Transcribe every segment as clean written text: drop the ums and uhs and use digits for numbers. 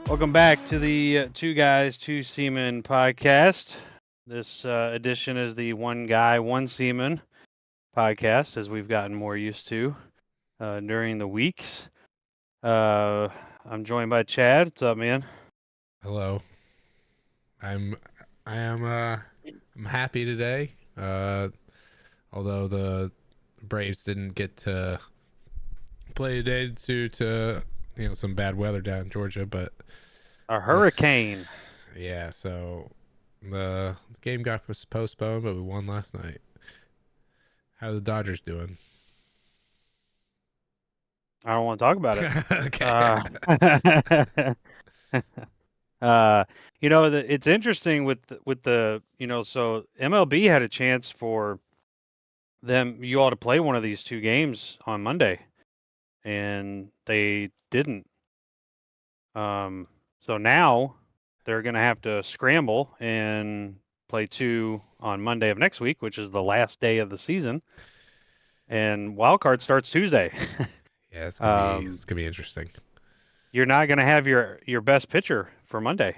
Welcome back to the Two Guys, Two Seamen podcast. This edition is the One Guy, One Seaman podcast, as we've gotten more used to during the weeks. I'm joined by Chad. What's up, man? Hello. I'm happy today. Although the Braves didn't get to play today due to some bad weather down in Georgia, but A hurricane. yeah, so the game got postponed, but we won last night. How are the Dodgers doing? I don't want to talk about Okay. it. It's interesting with the so MLB had a chance for you all to play one of these two games on Monday, and they didn't. So now they're going to have to scramble and play two on Monday of next week, which is the last day of the season. And wild card starts Tuesday. Yeah, it's um, gonna be interesting. you're not going to have your best pitcher for Monday.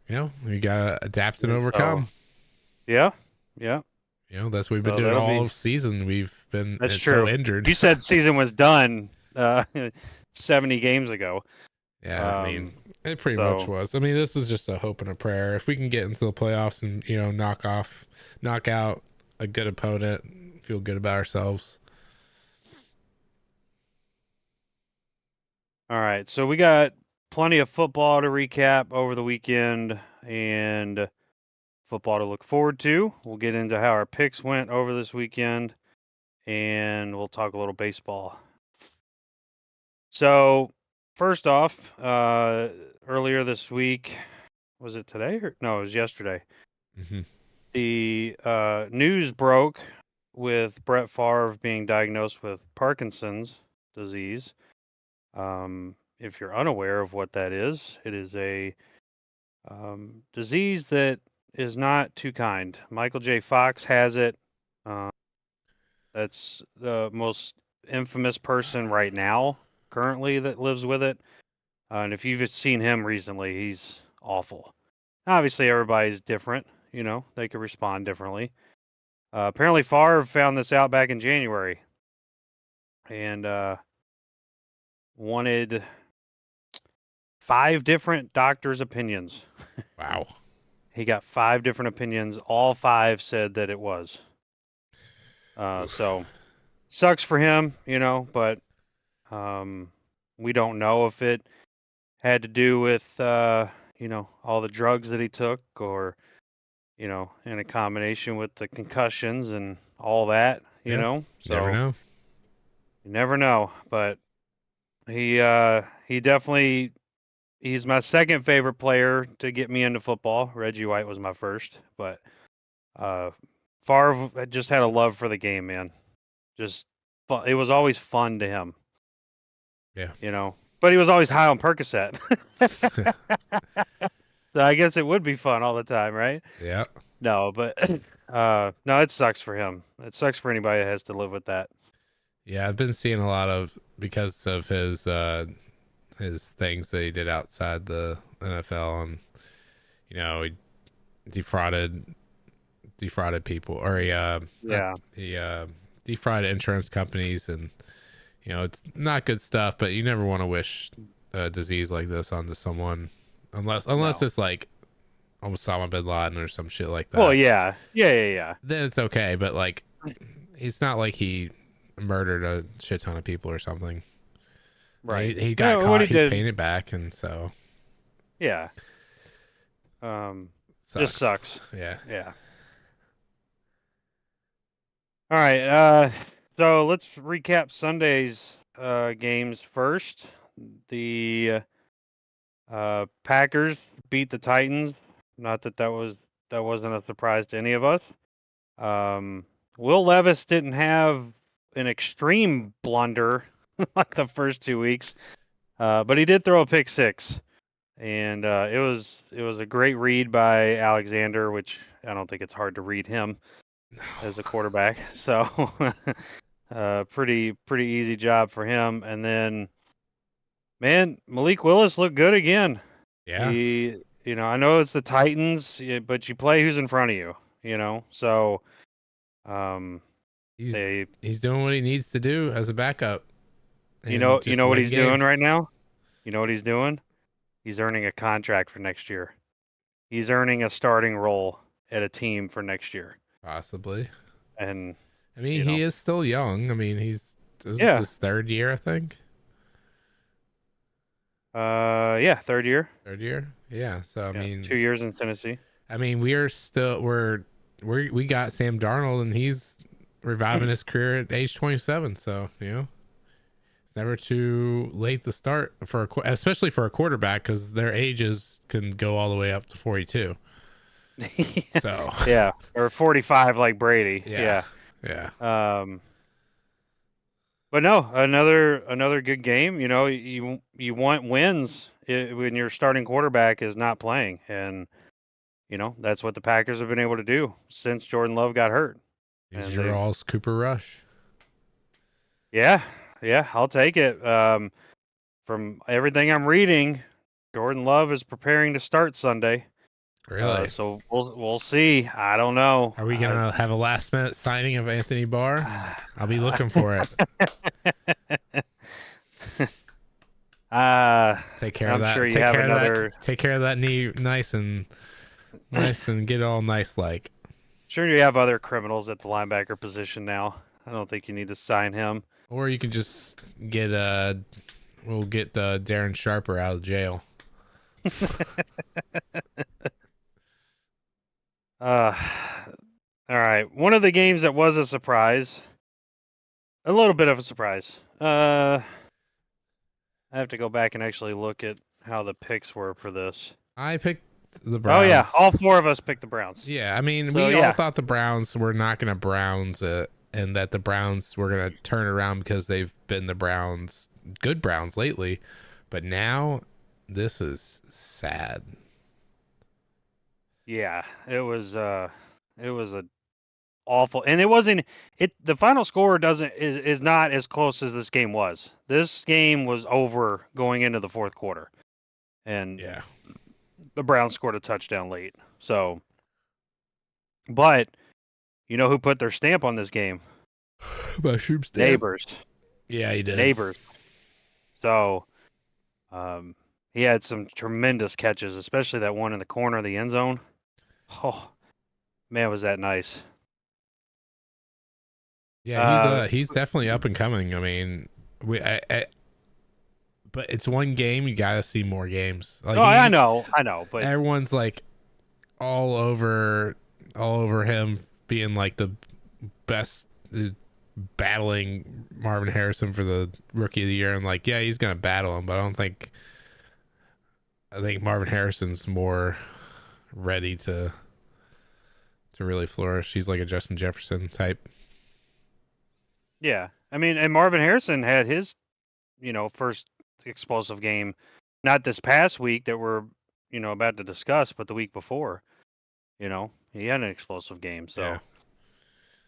You gotta adapt and So overcome. yeah. That's what we've been So doing that'll all be of season. We've been that's so true. injured. You said season was done 70 games ago. Yeah, I mean, it pretty much So was. I mean, this is just a hope and a prayer. If we can get into the playoffs and, knock out a good opponent, feel good about ourselves. all right, so we got plenty of football to recap over the weekend and football to look forward to. We'll get into how our picks went over this weekend, and we'll talk a little baseball. So, first off, earlier this week, was it today? No, it was yesterday. Mm-hmm. The news broke with Brett Favre being diagnosed with Parkinson's disease. If you're unaware of what that is, it is a disease that is not too kind. Michael J. Fox has it. Uh, that's the most infamous person right now, currently, that lives with it. And if you've seen him recently, he's awful. Obviously, everybody's different. They could respond differently. Apparently, Favre found this out back in January and wanted 5 different doctors' opinions. Wow. He got 5 different opinions. All 5 said that it was. Oof. So sucks for him, but we don't know if it had to do with all the drugs that he took, or in a combination with the concussions and all that. Yeah, never So know. you never know. But he definitely, he's my second favorite player to get me into football. Reggie White was my first, but Favre just had a love for the game, man. Just fun. It was always fun to him, Yeah. But he was always high on Percocet. So I guess it would be fun all the time, right? Yeah. No, but no, it sucks for him. It sucks for anybody that has to live with that. Yeah, I've been seeing a lot of because of his things that he did outside the NFL, and he defrauded people, or Yeah. he defrauded insurance companies, and it's not good stuff. But you never want to wish a disease like this onto someone, unless No. it's like Osama bin Laden or some shit like Well, that. yeah. Then it's okay. But like, it's not like he murdered a shit ton of people or something. Right. He got No, what caught. he He's did, paying it back, and so yeah. Just sucks. sucks. Yeah. Yeah. All right. So let's recap Sunday's games first. The Packers beat the Titans. Not that wasn't a surprise to any of us. Will Levis didn't have an extreme blunder like the first 2 weeks, but he did throw a pick six, and it was a great read by Alexander, which I don't think it's hard to read him as a quarterback. So pretty easy job for him. And then Man, Malik Willis looked good again. Yeah, I know it's the Titans, but you play who's in front of you. So, um, he's they, he's doing what he needs to do as a backup, you and know, you just know what win he's doing right games. now? You know what he's doing? He's earning a contract for next year. He's earning a starting role at a team for next year. Possibly. And, I mean, you he know, is still young. I mean, this is yeah. his third year, I think. Yeah, third year. Third year. Yeah. So Yeah, 2 years in Tennessee. I mean, we got Sam Darnold, and he's reviving his career at age 27. So it's never too late to start especially for a quarterback, because their ages can go all the way up to 42. So Yeah, or 45 like Brady. yeah, Yeah. yeah, But no, another good game. You want wins when your starting quarterback is not playing, and that's what the Packers have been able to do since Jordan Love got hurt. he's And your all's Cooper Rush. yeah, yeah, I'll take it. From everything I'm reading, Jordan Love is preparing to start Sunday. Really? So we'll see. I don't know. Are we gonna have a last minute signing of Anthony Barr? I'll be looking for it. Take care of I'm that. sure you Take have care another. of that. Take care of that knee, nice and get all nice like. Sure, you have other criminals at the linebacker position now. I don't think you need to sign him. Or you can just get we'll get Darren Sharper out of jail. All right. One of the games that was a surprise, a little bit of a surprise. I have to go back and actually look at how the picks were for this. I picked the Oh yeah, Browns. all four of us picked the Browns. Yeah, I mean, So, we all yeah. thought the Browns were not going to Browns it, and that the Browns were going to turn around because they've been the Browns, good Browns lately. But now, this is sad. Yeah, it was a awful, and it wasn't it. The final score is not as close as this game was. This game was over going into the fourth quarter, and Yeah. the Browns scored a touchdown late. So, but you know who put their stamp on this game? Mushroom stamp. Neighbors. Yeah, he did. Neighbors. So, he had some tremendous catches, especially that one in the corner of the end zone. Oh, man, was that nice. Yeah, he's definitely up and coming. I mean, but it's one game. You got to see more games. Like, I know, but everyone's like all over him being like the best, battling Marvin Harrison for the rookie of the year. And like, yeah, he's gonna battle him, but I think Marvin Harrison's more ready to really flourish. He's like a Justin Jefferson type. yeah. I mean, and Marvin Harrison had his, first explosive game, not this past week that we're, about to discuss, but the week before. He had an explosive game. So Yeah.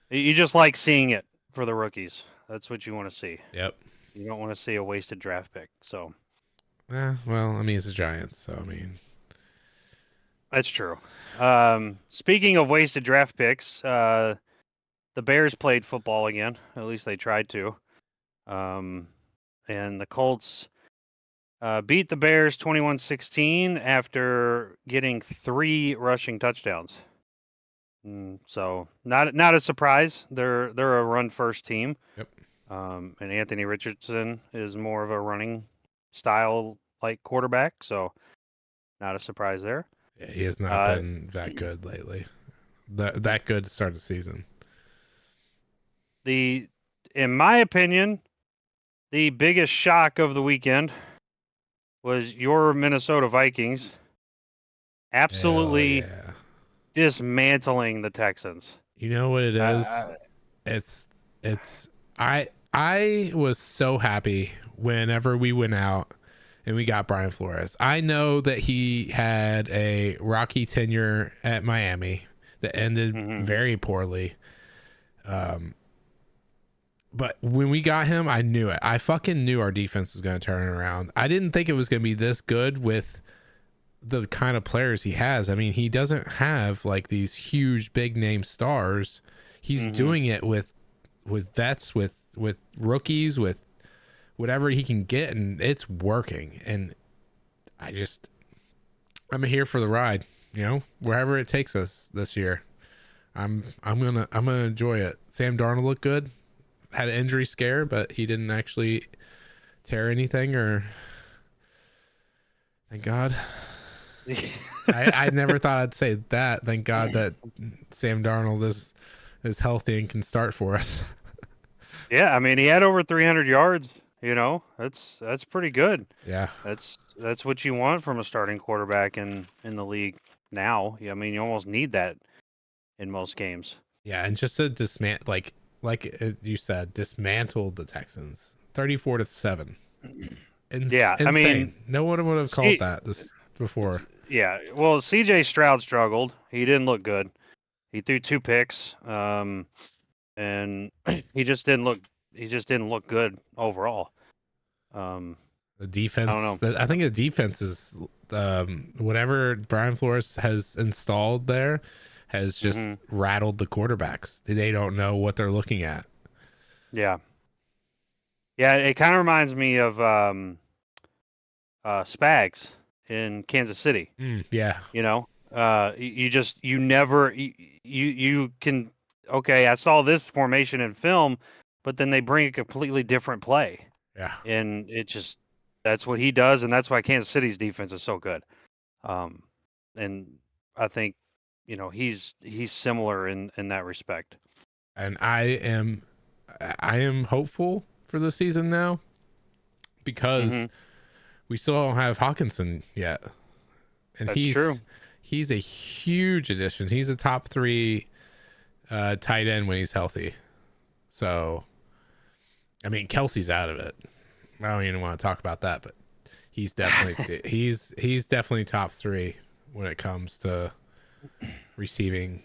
you just like seeing it for the rookies. That's what you want to see. Yep. You don't want to see a wasted draft pick. So. Well, I mean, it's the Giants, so I mean, That's true. Speaking of wasted draft picks, the Bears played football again. At least they tried to. And the Colts beat the Bears 21-16 after getting 3 rushing touchdowns. So not a surprise. They're a run first team. Yep. And Anthony Richardson is more of a running style like quarterback, so not a surprise there. Yeah, he has not been that good lately. That good to start the season. In my opinion, the biggest shock of the weekend was your Minnesota Vikings absolutely dismantling the Texans. You know what it is? I was so happy whenever we went out and we got Brian Flores. I know that he had a rocky tenure at Miami that ended very poorly. But when we got him, I knew it. I fucking knew our defense was going to turn it around. I didn't think it was going to be this good with the kind of players he has. I mean, he doesn't have like these huge big name stars. He's doing it with vets, with rookies, with whatever he can get, and it's working. And I'm here for the ride, wherever it takes us this year. I'm gonna enjoy it. Sam Darnold looked good. Had an injury scare, but he didn't actually tear anything, or thank God. I never thought I'd say that. Thank God that Sam Darnold is healthy and can start for us. Yeah, I mean, he had over 300 yards. That's pretty good. Yeah, that's what you want from a starting quarterback in the league now. I mean, you almost need that in most games. Yeah, and just to like you said, dismantled the Texans 34-7. Yeah, insane. I mean, no one would have called that this before. Yeah, well, CJ Stroud struggled. He didn't look good. He threw 2 picks, and he just didn't look good overall. The defense. I don't know. I think the defense is whatever Brian Flores has installed there has just rattled the quarterbacks. They don't know what they're looking at. Yeah. Yeah, it kind of reminds me of Spags in Kansas City. Yeah. You can, okay, I saw this formation in film, but then they bring a completely different play. Yeah. And that's what he does, and that's why Kansas City's defense is so good. And I think, he's similar in that respect. And I am hopeful for the season now because we still don't have Hawkinson yet. And That's true. He's a huge addition. He's a top 3 tight end when he's healthy. So, I mean, Kelsey's out of it. I don't even want to talk about that, but he's definitely he's definitely top 3 when it comes to receiving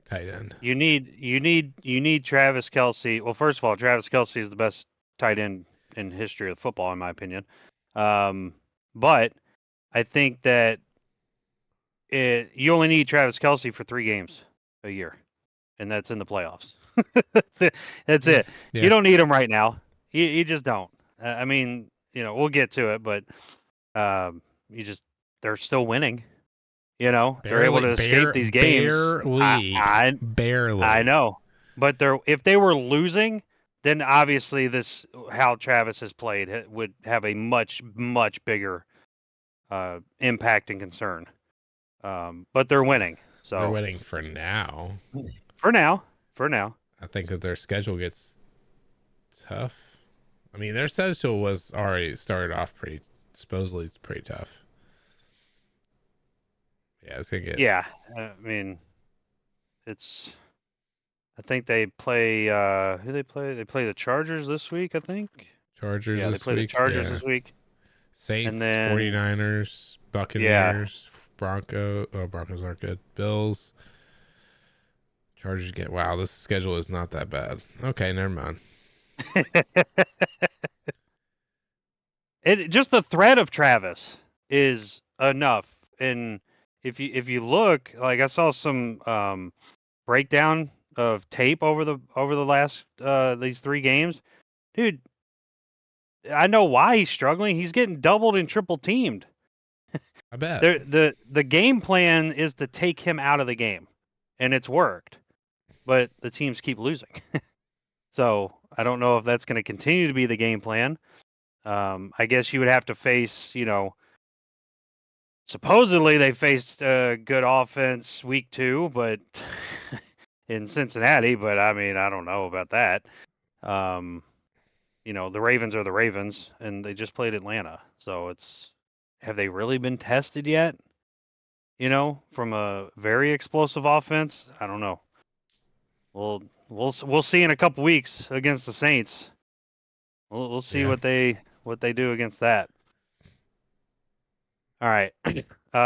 tight end. You need Travis Kelce. Well, first of all, Travis Kelce is the best tight end in history of football, in my opinion. But I think that you only need Travis Kelce for 3 games a year, and that's in the playoffs. That's it. Yeah. You don't need him right now. You just don't. I mean, we'll get to it, but they're still winning. They're able to escape these games. Barely. I know, but if they were losing, then obviously how Travis has played would have a much, much bigger impact and concern. But they're winning. So they're winning for now. For now. I think that their schedule gets tough. I mean, their schedule was already started off supposedly it's pretty tough. Yeah, it's gonna get. Yeah, I mean, I think they play. Who they play? They play the Chargers this week, I think. Chargers. Yeah, they play the Chargers this week. Saints, and then, 49ers, Buccaneers, Broncos. Oh, Broncos aren't good. Bills. Chargers get. Wow, this schedule is not that bad. Okay, never mind. Just the threat of Travis is enough, and if you look, like I saw some breakdown of tape over the last these 3 games, dude. I know why he's struggling. He's getting doubled and triple teamed. I bet. The game plan is to take him out of the game, and it's worked, but the teams keep losing. So I don't know if that's going to continue to be the game plan. I guess you would have to face, supposedly they faced a good offense week 2, but in Cincinnati, but I mean, I don't know about that. The Ravens are the Ravens, and they just played Atlanta. So have they really been tested yet? From a very explosive offense? I don't know. We'll see in a couple weeks against the Saints. We'll see what they do against that. All right.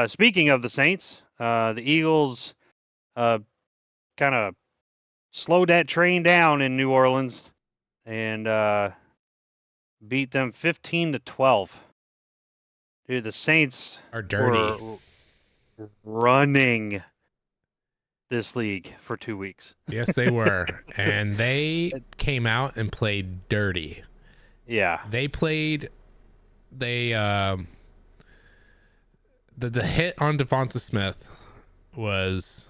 Speaking of the Saints, the Eagles kind of slowed that train down in New Orleans. and beat them 15-12. Dude, the Saints are dirty. were running this league for 2 weeks. Yes, they were. And they came out and played dirty. Yeah. The hit on Devonta Smith was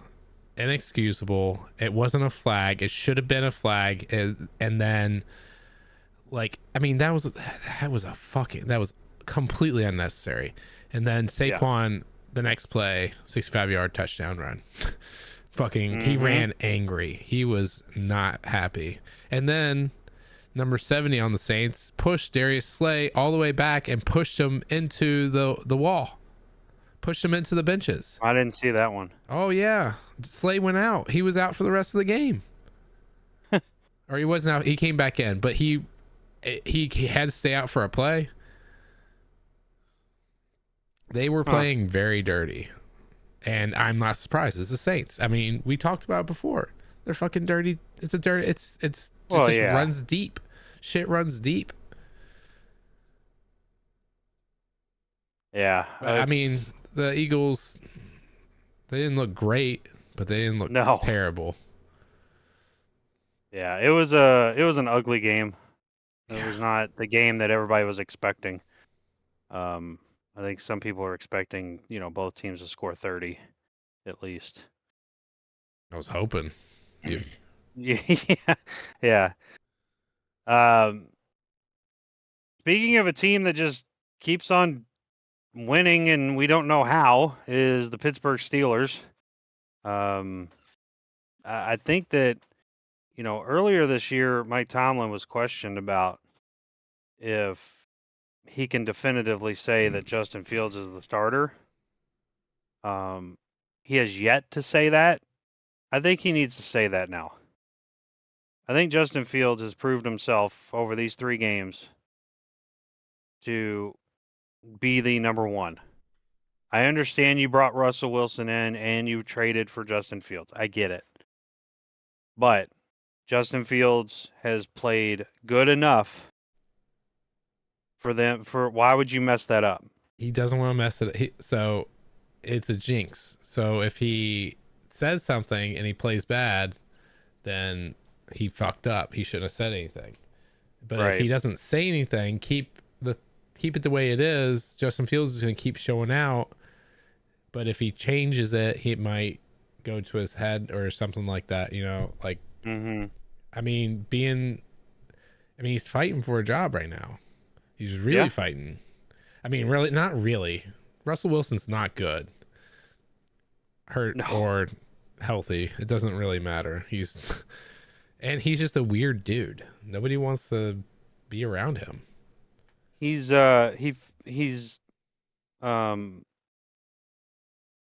inexcusable. It wasn't a flag. It should have been a flag. And then, like, I mean, that was completely unnecessary. And then Saquon, the next play, 65-yard touchdown run. He ran angry. He was not happy. And then number 70 on the Saints pushed Darius Slay all the way back and pushed him into the wall. Pushed him into the benches. I didn't see that one. Oh, yeah. Slay went out. He was out for the rest of the game. Or he wasn't out. He came back in, but he had to stay out for a play. They were playing very dirty. And I'm not surprised. It's the Saints. I mean, we talked about it before. They're fucking dirty. Runs deep. Shit runs deep. Yeah. I mean, the Eagles, they didn't look great, but they didn't look terrible. Yeah, it was an ugly game. It was not the game that everybody was expecting. I think some people were expecting, both teams to score 30 at least. I was hoping. Yeah. Speaking of a team that just keeps on winning and we don't know how, is the Pittsburgh Steelers. I think that, earlier this year, Mike Tomlin was questioned about if he can definitively say that Justin Fields is the starter. He has yet to say that. I think he needs to say that now. I think Justin Fields has proved himself over these 3 games to be the number one. I understand you brought Russell Wilson in and you traded for Justin Fields. I get it. But Justin Fields has played good enough for them. Why would you mess that up? He doesn't want to mess it up. So it's a jinx. So if he says something and he plays bad, then he fucked up. He shouldn't have said anything. But if he doesn't say anything, keep it the way it is, Justin Fields is going to keep showing out. But if he changes it, he might go to his head or something like that, I mean, he's fighting for a job right now. He's really fighting. I mean, really, not really. Russell Wilson's not good. Hurt or healthy. It doesn't really matter. He's just a weird dude. Nobody wants to be around him. He's like he's on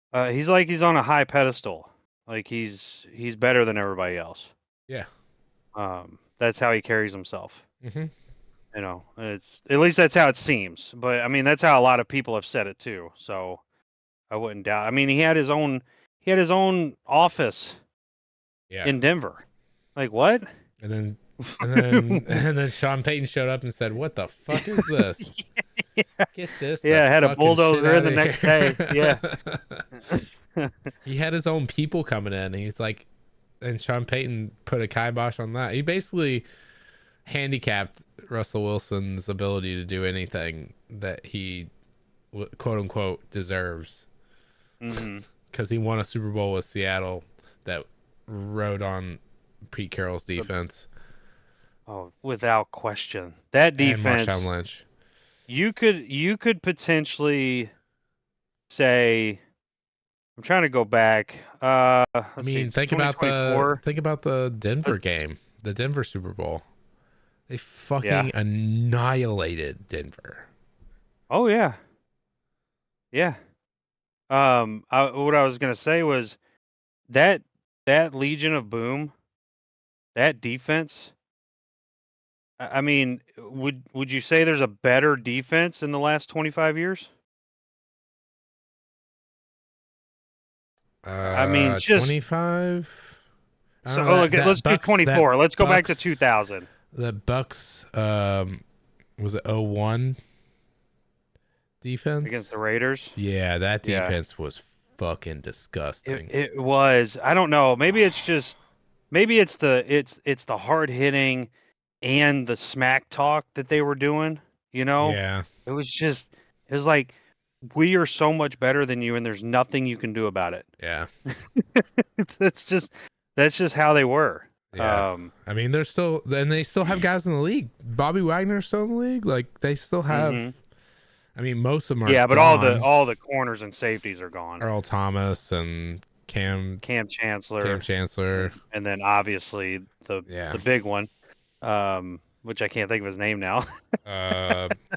a high pedestal. Like he's better than everybody else. Yeah. That's how he carries himself. Mm-hmm. It's at least that's how it seems. But I mean, that's how a lot of people have said it too. So I wouldn't doubt. I mean, he had his own office. Yeah. In Denver. Like what? And then Sean Payton showed up and said, "What the fuck is this? Get this." Yeah, had a bulldozer in the next day. Yeah. He had his own people coming in. And he's like, and Sean Payton put a kibosh on that. He basically handicapped Russell Wilson's ability to do anything that he, quote unquote, deserves. Because he won a Super Bowl with Seattle that rode on Pete Carroll's defense. Oh, without question. That defense. And Marshawn Lynch. You could potentially say, I'm trying to go back. Think about the Denver game, the Denver Super Bowl. They fucking annihilated Denver. Oh yeah. Yeah. What I was gonna say was that Legion of Boom, that defense. I mean, would you say there's a better defense in the last 25 years? I mean, just 25. So let's do 24. Let's go back to 2000. The Bucks, was it 0-1 defense against the Raiders. Yeah, that Yeah. defense was fucking disgusting. It was. I don't know. Maybe it's just. Maybe it's the hard hitting and the smack talk that they were doing. You know. Yeah, It was like, we are so much better than you, and there's nothing you can do about it. yeah, that's just how they were. yeah. I mean, they still have guys in the league. Bobby Wagner's still in the league. Like, they still have. Mhm. I mean, most of them are. Yeah, but gone. all the corners and safeties are gone. Earl Thomas and Cam Chancellor, and then obviously the big one, which I can't think of his name now.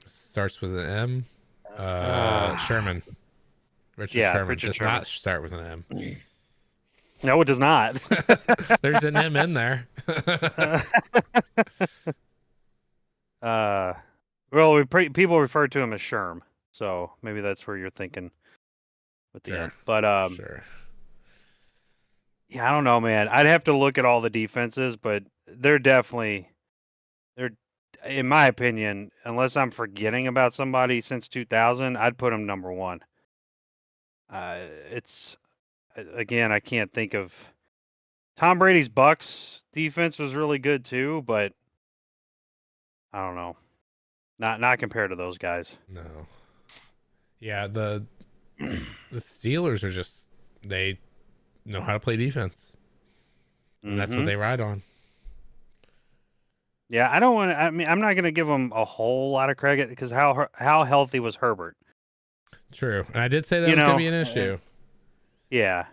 Starts with an M. Sherman. Richard Sherman does not start with an M. No, it does not. There's an M in there. Well, people refer to him as Sherm, so maybe that's where you're thinking with the end. But sure. Yeah, I don't know, man. I'd have to look at all the defenses, but they're in my opinion, unless I'm forgetting about somebody since 2000, I'd put them number one. It's again, I can't think of. Tom Brady's Bucks defense was really good too, but I don't know. Not compared to those guys. No. Yeah, the Steelers are just, they know how to play defense. And that's what they ride on. Yeah, I don't want to. I mean, I'm not going to give them a whole lot of credit because how healthy was Herbert? True, and I did say that was going to be an issue. Yeah.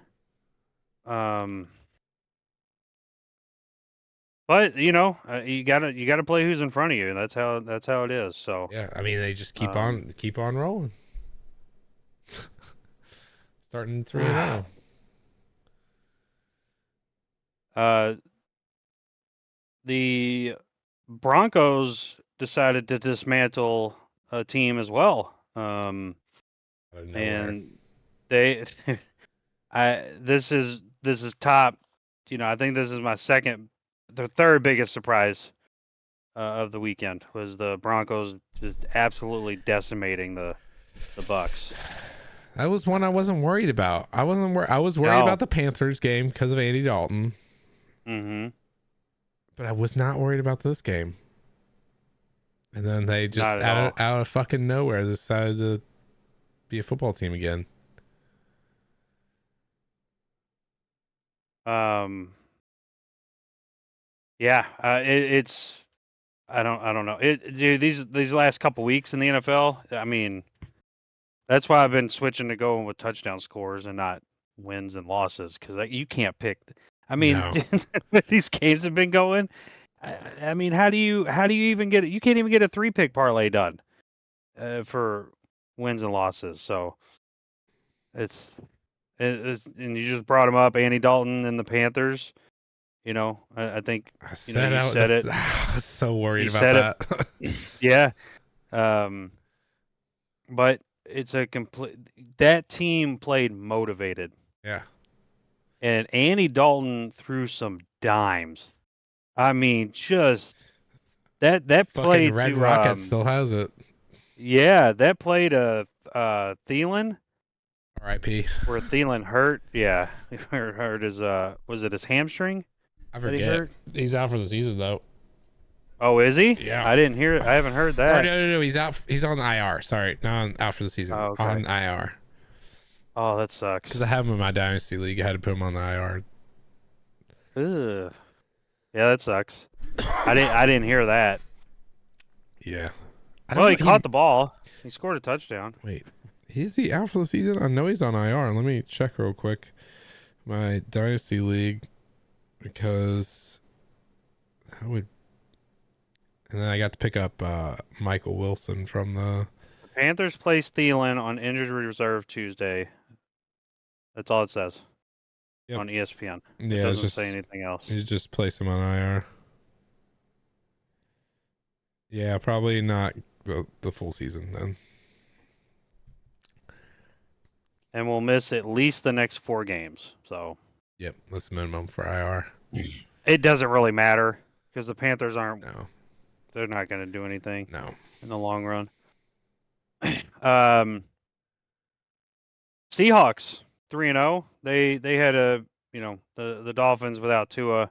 But you gotta play who's in front of you. That's how it is. So yeah, I mean, they just keep on rolling. Starting 3-0. The Broncos decided to dismantle a team as well. And they, this is top. I think this is my the third biggest surprise of the weekend was the Broncos just absolutely decimating the Bucks. That was one I wasn't worried about. I was worried about the Panthers game because of Andy Dalton. Mm-hmm. But I was not worried about this game. And then they just out of fucking nowhere decided to be a football team again. Yeah, it's I don't know. Dude, these last couple weeks in the NFL, I mean, that's why I've been switching to going with touchdown scores and not wins and losses because you can't pick. I mean, No. these games have been going. I mean, how do you even get it? You can't even get a 3-pick parlay done for wins and losses. So it's and you just brought him up, Andy Dalton and the Panthers. I think I said it. I was so worried about that. Yeah. But it's that team played motivated. Yeah. And Andy Dalton threw some dimes. I mean, just that play fucking Red to Rocket still has it. Yeah, that play to Thielen. R.I.P. Where Thielen hurt. Yeah, hurt his was it his hamstring? I forget. He's out for the season though. Oh, is he? Yeah. I didn't hear it. I haven't heard that. No. He's out. He's on IR. Sorry, not out for the season. Oh, okay. On IR. Oh, that sucks. Because I have him in my dynasty league. I had to put him on the IR. Ugh. Yeah, that sucks. I didn't hear that. Yeah. Well, he caught the ball. He scored a touchdown. Wait, is he out for the season? I know he's on IR. Let me check real quick. My dynasty league, because and then I got to pick up Michael Wilson from the Panthers placed Thielen on injured reserve Tuesday. That's all it says on ESPN. Yeah, it doesn't say anything else. You just place him on IR. Yeah, probably not the full season then. And we'll miss at least the next 4 games. So. Yep, that's minimum for IR. It doesn't really matter. because the Panthers aren't. No. They're not going to do anything No. in the long run. Seahawks 3-0. They had the Dolphins without Tua.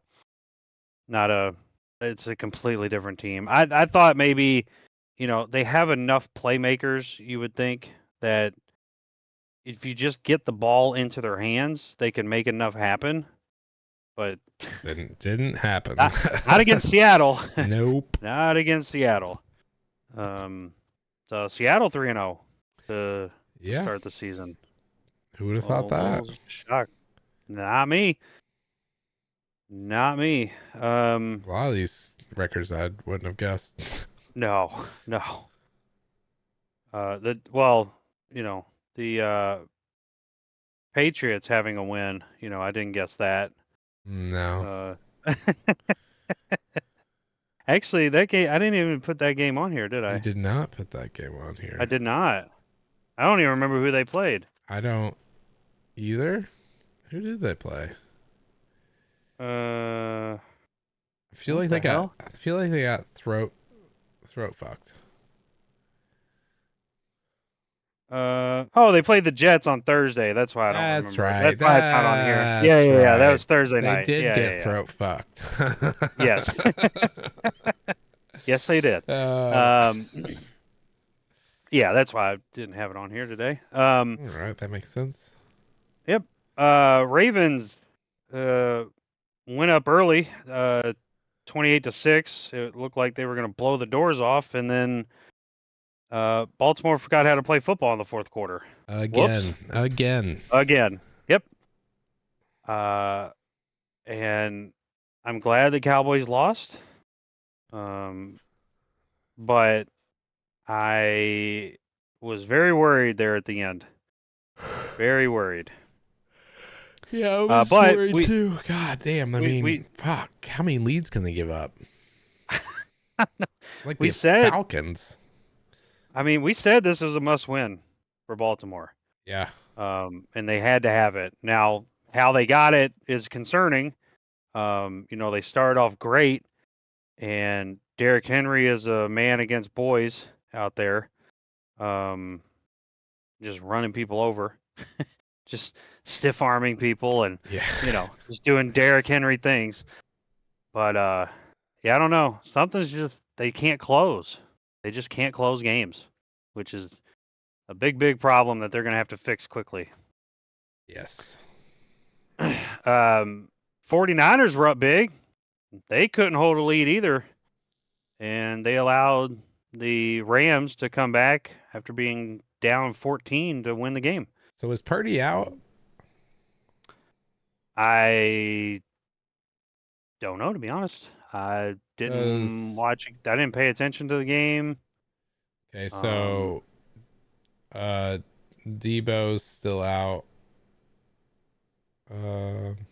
It's a completely different team. I thought maybe, they have enough playmakers. You would think that if you just get the ball into their hands, they can make enough happen. But didn't happen. Not against Seattle. Nope. Not against Seattle. So Seattle 3-0 to start the season. Who would have thought that? Shocked. Not me. Not me. A lot of these records I wouldn't have guessed. No. The Patriots having a win. I didn't guess that. No. Actually, that game, I didn't even put that game on here, did I? You did not put that game on here. I did not. I don't even remember who they played. I don't either. Who did they play? I feel like they got throat fucked. They played the Jets on Thursday. That's why I don't remember. That's right. That's why it's not on here. Yeah. That was Thursday night. They did get throat fucked. Yes. Yes, they did. Yeah, that's why I didn't have it on here today. All right, that makes sense. Yep. Ravens went up early, 28-6. It looked like they were going to blow the doors off, and then Baltimore forgot how to play football in the fourth quarter. Again. Yep. And I'm glad the Cowboys lost. But I was very worried there at the end. Very worried. Yeah, I was worried too. God damn. Fuck. How many leads can they give up? Like we said, Falcons. I mean, we said this was a must-win for Baltimore. Yeah. And they had to have it. Now, how they got it is concerning. They started off great, and Derrick Henry is a man against boys out there, just running people over, just stiff-arming people, and just doing Derrick Henry things. But I don't know. Something's just they can't close. They just can't close games, which is a big problem that they're going to have to fix quickly. Yes. 49ers were up big. They couldn't hold a lead either. And they allowed the Rams to come back after being down 14 to win the game. So was Purdy out? I don't know, to be honest. I didn't watch. I didn't pay attention to the game. Okay, so Debo's still out.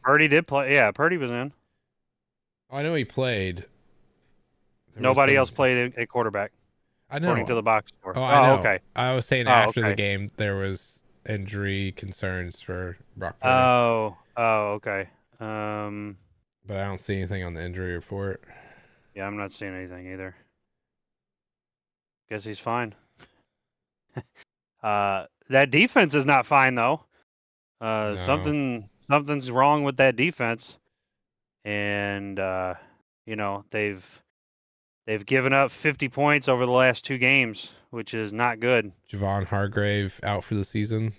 Purdy did play. Yeah, Purdy was in. I know he played. Nobody else played a quarterback. I know. According to the box score. Oh, I know. Okay. I was saying after the game there was injury concerns for Brock Purdy. Oh, okay. But I don't see anything on the injury report. Yeah, I'm not seeing anything either. Guess he's fine. That defense is not fine though. No. Something's wrong with that defense, and they've given up 50 points over the last 2 games, which is not good. Javon Hargrave out for the season.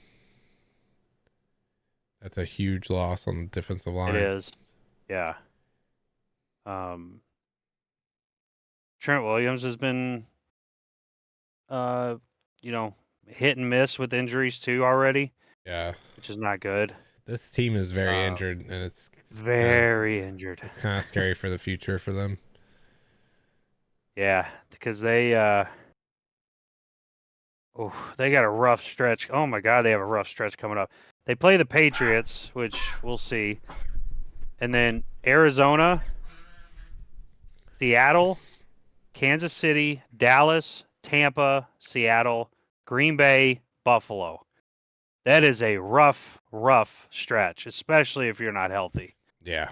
That's a huge loss on the defensive line. It is. Yeah. Trent Williams has been, hit and miss with injuries too already. Yeah. Which is not good. This team is very injured, and it's very injured. It's kind of scary for the future for them. Yeah, because they got a rough stretch. Oh my God, they have a rough stretch coming up. They play the Patriots, which we'll see, and then Arizona, Seattle, Kansas City, Dallas, Tampa, Seattle, Green Bay, Buffalo. That is a rough stretch, especially if you're not healthy. Yeah.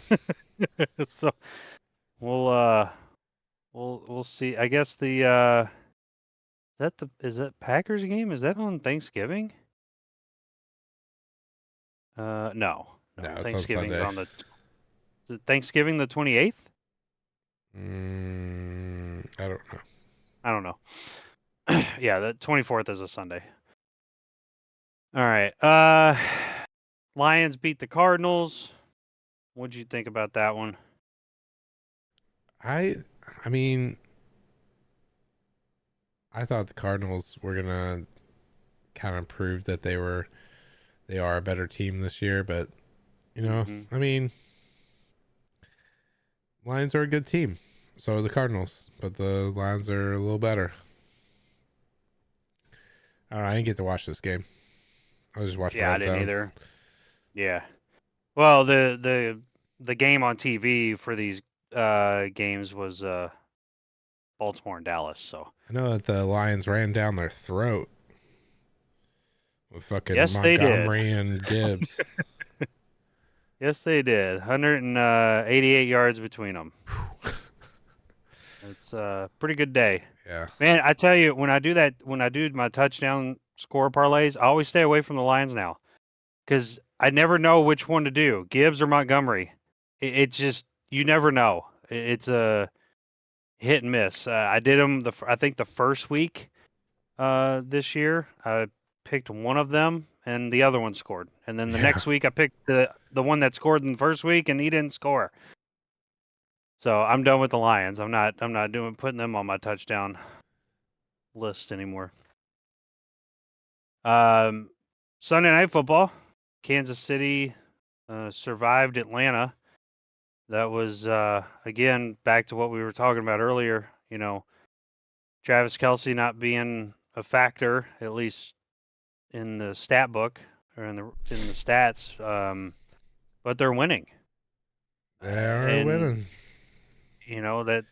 So we'll see. I guess is that Packers game? Is that on Thanksgiving? No. No, it's on Thanksgiving's Sunday. on is it Thanksgiving the 28th? I don't know. I don't know. Yeah, the 24th is a Sunday. All right. Lions beat the Cardinals. What'd you think about that one? I mean, I thought the Cardinals were gonna kind of prove that they are a better team this year, but Mhm. I mean, Lions are a good team. So are the Cardinals, but the Lions are a little better. I don't know, I didn't get to watch this game. I was just watching Yeah, I Red didn't Zone. either. Yeah. Well, the game on TV for these games was Baltimore and Dallas. So I know that the Lions ran down their throat with fucking yes, they did. Montgomery and Gibbs. Yes, they did. 188 yards between them. It's a pretty good day. Yeah. Man, I tell you, when I do my touchdown score parlays, I always stay away from the Lions now because I never know which one to do, Gibbs or Montgomery. It's just you never know. It's a hit and miss. I did them I think the first week this year. I picked one of them and the other one scored, and then the Yeah. next week I picked the one that scored in the first week and he didn't score. So I'm done with the Lions. I'm not putting them on my touchdown list anymore. Sunday Night Football, Kansas City survived Atlanta. That was again back to what we were talking about earlier. Travis Kelce not being a factor, at least in the stat book or in the stats. But they're winning, They are and winning. that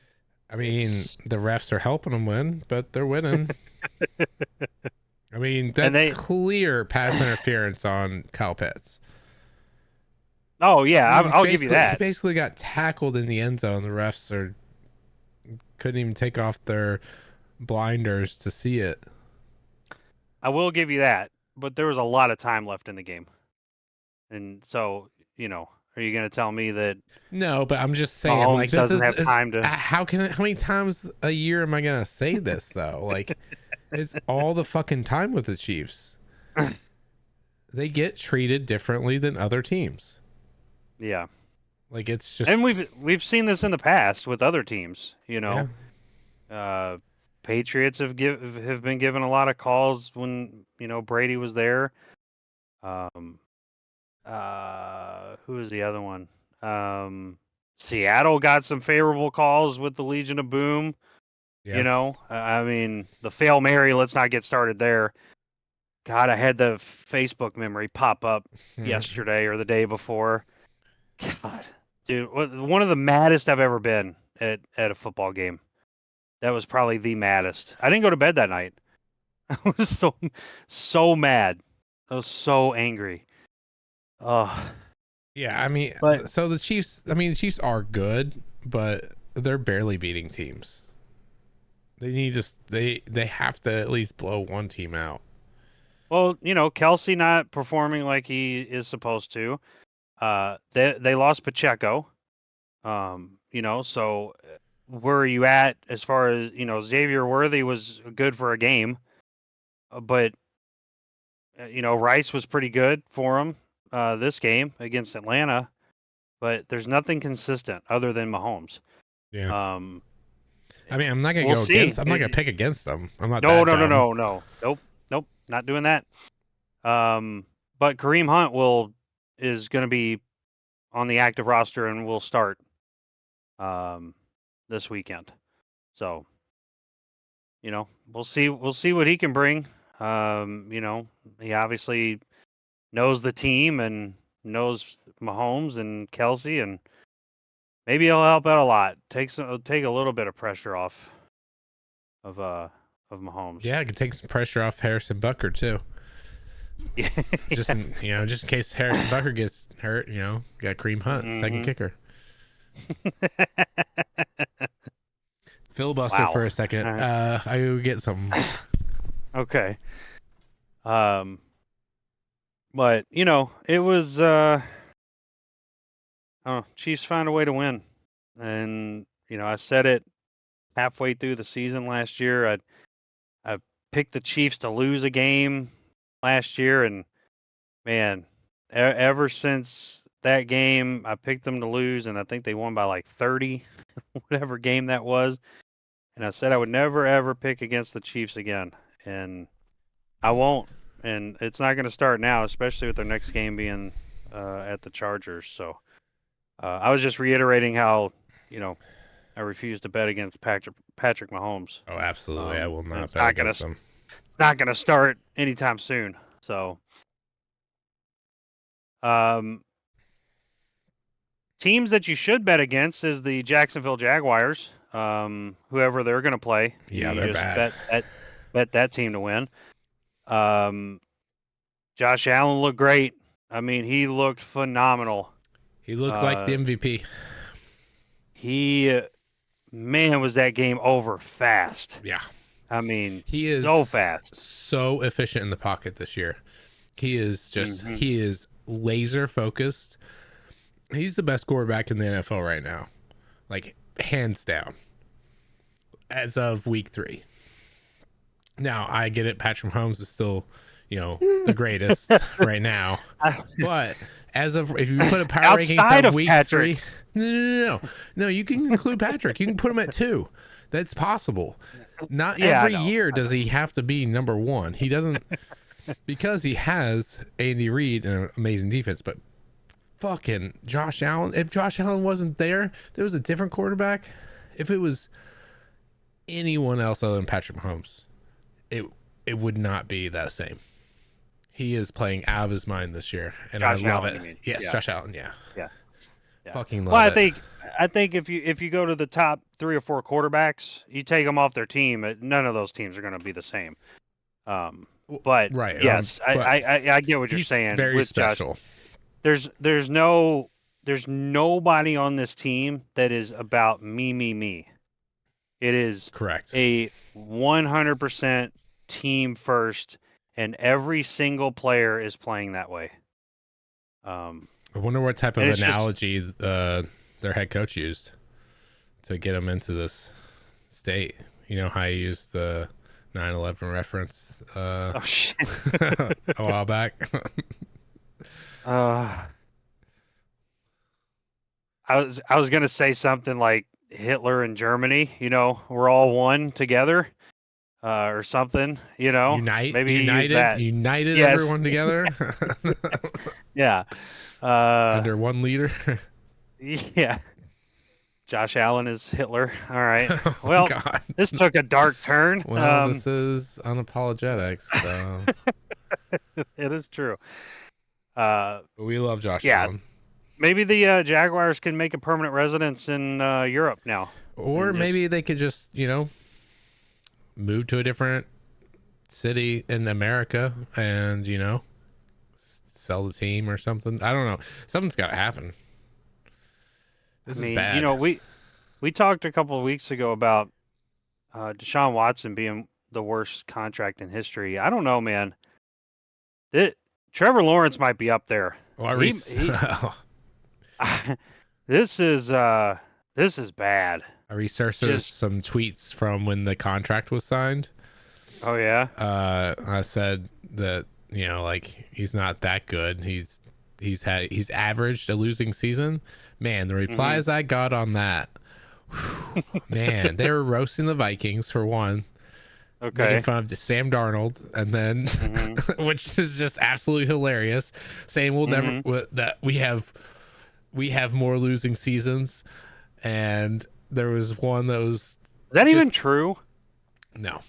I mean, it's the refs are helping them win, but they're winning. I mean, and that's they. clear pass interference on Kyle Pitts. Oh yeah, I'll give you He that. basically got tackled in the end zone. The refs couldn't even take off their blinders to see it. I will give you that, but there was a lot of time left in the game, and so are you going to tell me that No, but I'm just saying, like, Mahomes this doesn't is, have time to? how many times a year am I gonna say this though? Like, it's all the fucking time with the Chiefs. They get treated differently than other teams. Yeah, Like, it's just, and we've seen this in the past with other teams. yeah, Patriots have been given a lot of calls when Brady was there. Who is the other one? Seattle got some favorable calls with the Legion of Boom. yeah. I mean, the Fail Mary, let's not get started there. God, I had the Facebook memory pop up yesterday or the day before. God, dude, one of the maddest I've ever been at a football game. That was probably the maddest. I didn't go to bed that night. I was so mad. I was so angry. Oh, Yeah, I mean, but so the Chiefs, the Chiefs are good, but they're barely beating teams. They need to, they have to at least blow one team out. well, Kelsey not performing like he is supposed to. They lost Pacheco. So where are you at as far as Xavier Worthy was good for a game, but Rice was pretty good for him this game against Atlanta, but there's nothing consistent other than Mahomes. Yeah. Um, I mean, I'm not gonna we'll go see. against. I'm not gonna pick against them. I'm not No, that no, no, dumb. no, no, nope, not doing that. But Kareem Hunt is going to be on the active roster and will start this weekend. So, we'll see what he can bring. He obviously knows the team and knows Mahomes and Kelsey, and maybe he'll help out a lot. Take a little bit of pressure off of Mahomes. Yeah, it could take some pressure off Harrison Butker too. Yeah. Just in case Harrison Butker gets hurt, got Kareem Hunt, second kicker. Filibuster Wow. for a second. I will get some. Okay. But it was oh, Chiefs found a way to win. And I said it halfway through the season last year. I picked the Chiefs to lose a game last year, and man, ever since that game, I picked them to lose, and I think they won by like 30, whatever game that was. And I said I would never ever pick against the Chiefs again, and I won't. And it's not going to start now, especially with their next game being at the Chargers. So I was just reiterating how I refuse to bet against Patrick Mahomes. Oh, absolutely. I will not bet not against them. It's not going to start anytime soon. So, teams that you should bet against is the Jacksonville Jaguars. Whoever they're going to play. Yeah, you they're just bad. Bet that team to win. Josh Allen looked great. I mean, he looked phenomenal. He looked like the MVP. Man, was that game over fast. Yeah. I mean, he is so fast. So efficient in the pocket this year. He is just, he is laser focused. He's the best quarterback in the NFL right now. Like, hands down. As of week 3. Now, I get it. Patrick Mahomes is still, the greatest right now. But if you put a power rankings of week Patrick. 3, no, you can include Patrick. You can put him at 2. That's possible. Not every year does he have to be number 1. He doesn't, because he has Andy Reid and an amazing defense. But fucking Josh Allen, if Josh Allen wasn't there was a different quarterback. If it was anyone else other than Patrick Mahomes, it would not be that same. He is playing out of his mind this year, and I love it. Yes, yeah. Josh Allen. Yeah. Fucking love it. I think if you go to the top 3 or 4 quarterbacks, you take them off their team. None of those teams are going to be the same. But right, yes, I get what you're saying. Very with special. Josh, there's nobody on this team that is about me. It is correct. A 100% team first, and every single player is playing that way. I wonder what type of analogy their head coach used to get them into this state. You know how he used the 9/11 reference oh shit. a while back. I was gonna say something like Hitler and Germany. We're all one together, or something. United everyone together. Yeah. Under one leader. Yeah. Josh Allen is Hitler. All right. Well, God. This took a dark turn. Well, this is unapologetics, so it is true. We love Josh Allen. Maybe the Jaguars can make a permanent residence in Europe now. Or maybe they could just, move to a different city in America and, sell the team or something. I don't know. Something's got to happen. This is bad. We talked a couple of weeks ago about Deshaun Watson being the worst contract in history. I don't know, man. Trevor Lawrence might be up there. This is bad. I researched some tweets from when the contract was signed. Oh yeah. I said that he's not that good. He's averaged a losing season. Man, the replies I got on that. Whew, man, they were roasting the Vikings for one. Okay. Making fun of Sam Darnold, and then which is just absolutely hilarious. Saying we'll never that we have more losing seasons, and there was one that was. Is that even true? No.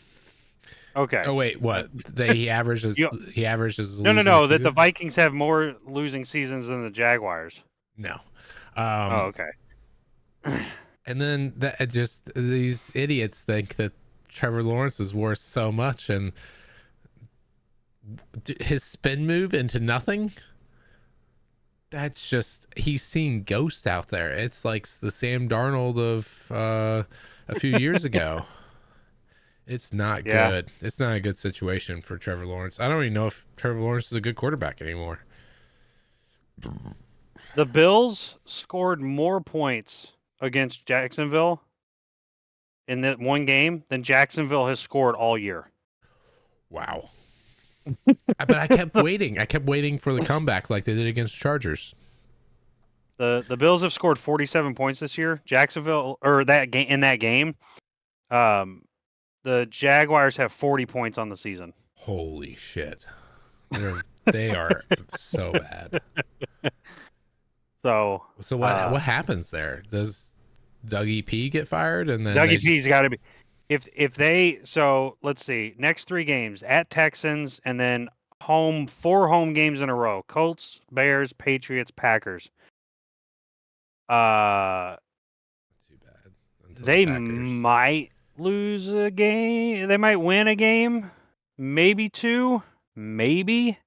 Okay. Oh wait, what? He averages. He averages. No. That the Vikings have more losing seasons than the Jaguars. No. Okay. And then these idiots think that Trevor Lawrence is worth so much, and his spin move into nothing. That's just he's seeing ghosts out there. It's like the Sam Darnold of a few years ago. It's not Yeah. good. It's not a good situation for Trevor Lawrence. I don't even know if Trevor Lawrence is a good quarterback anymore. The Bills scored more points against Jacksonville in that one game than Jacksonville has scored all year. Wow. But I kept waiting. I kept waiting for the comeback like they did against Chargers. The Bills have scored 47 points this year. Jacksonville, or that game, in that game, the Jaguars have 40 points on the season. Holy shit. They are so bad. So what happens there? Does Dougie P get fired and then Dougie P's got to be if they so let's see, next 3 games at Texans and then 4 home games in a row. Colts, Bears, Patriots, Packers. too bad. They might lose a game. They might win a game, maybe 2, maybe.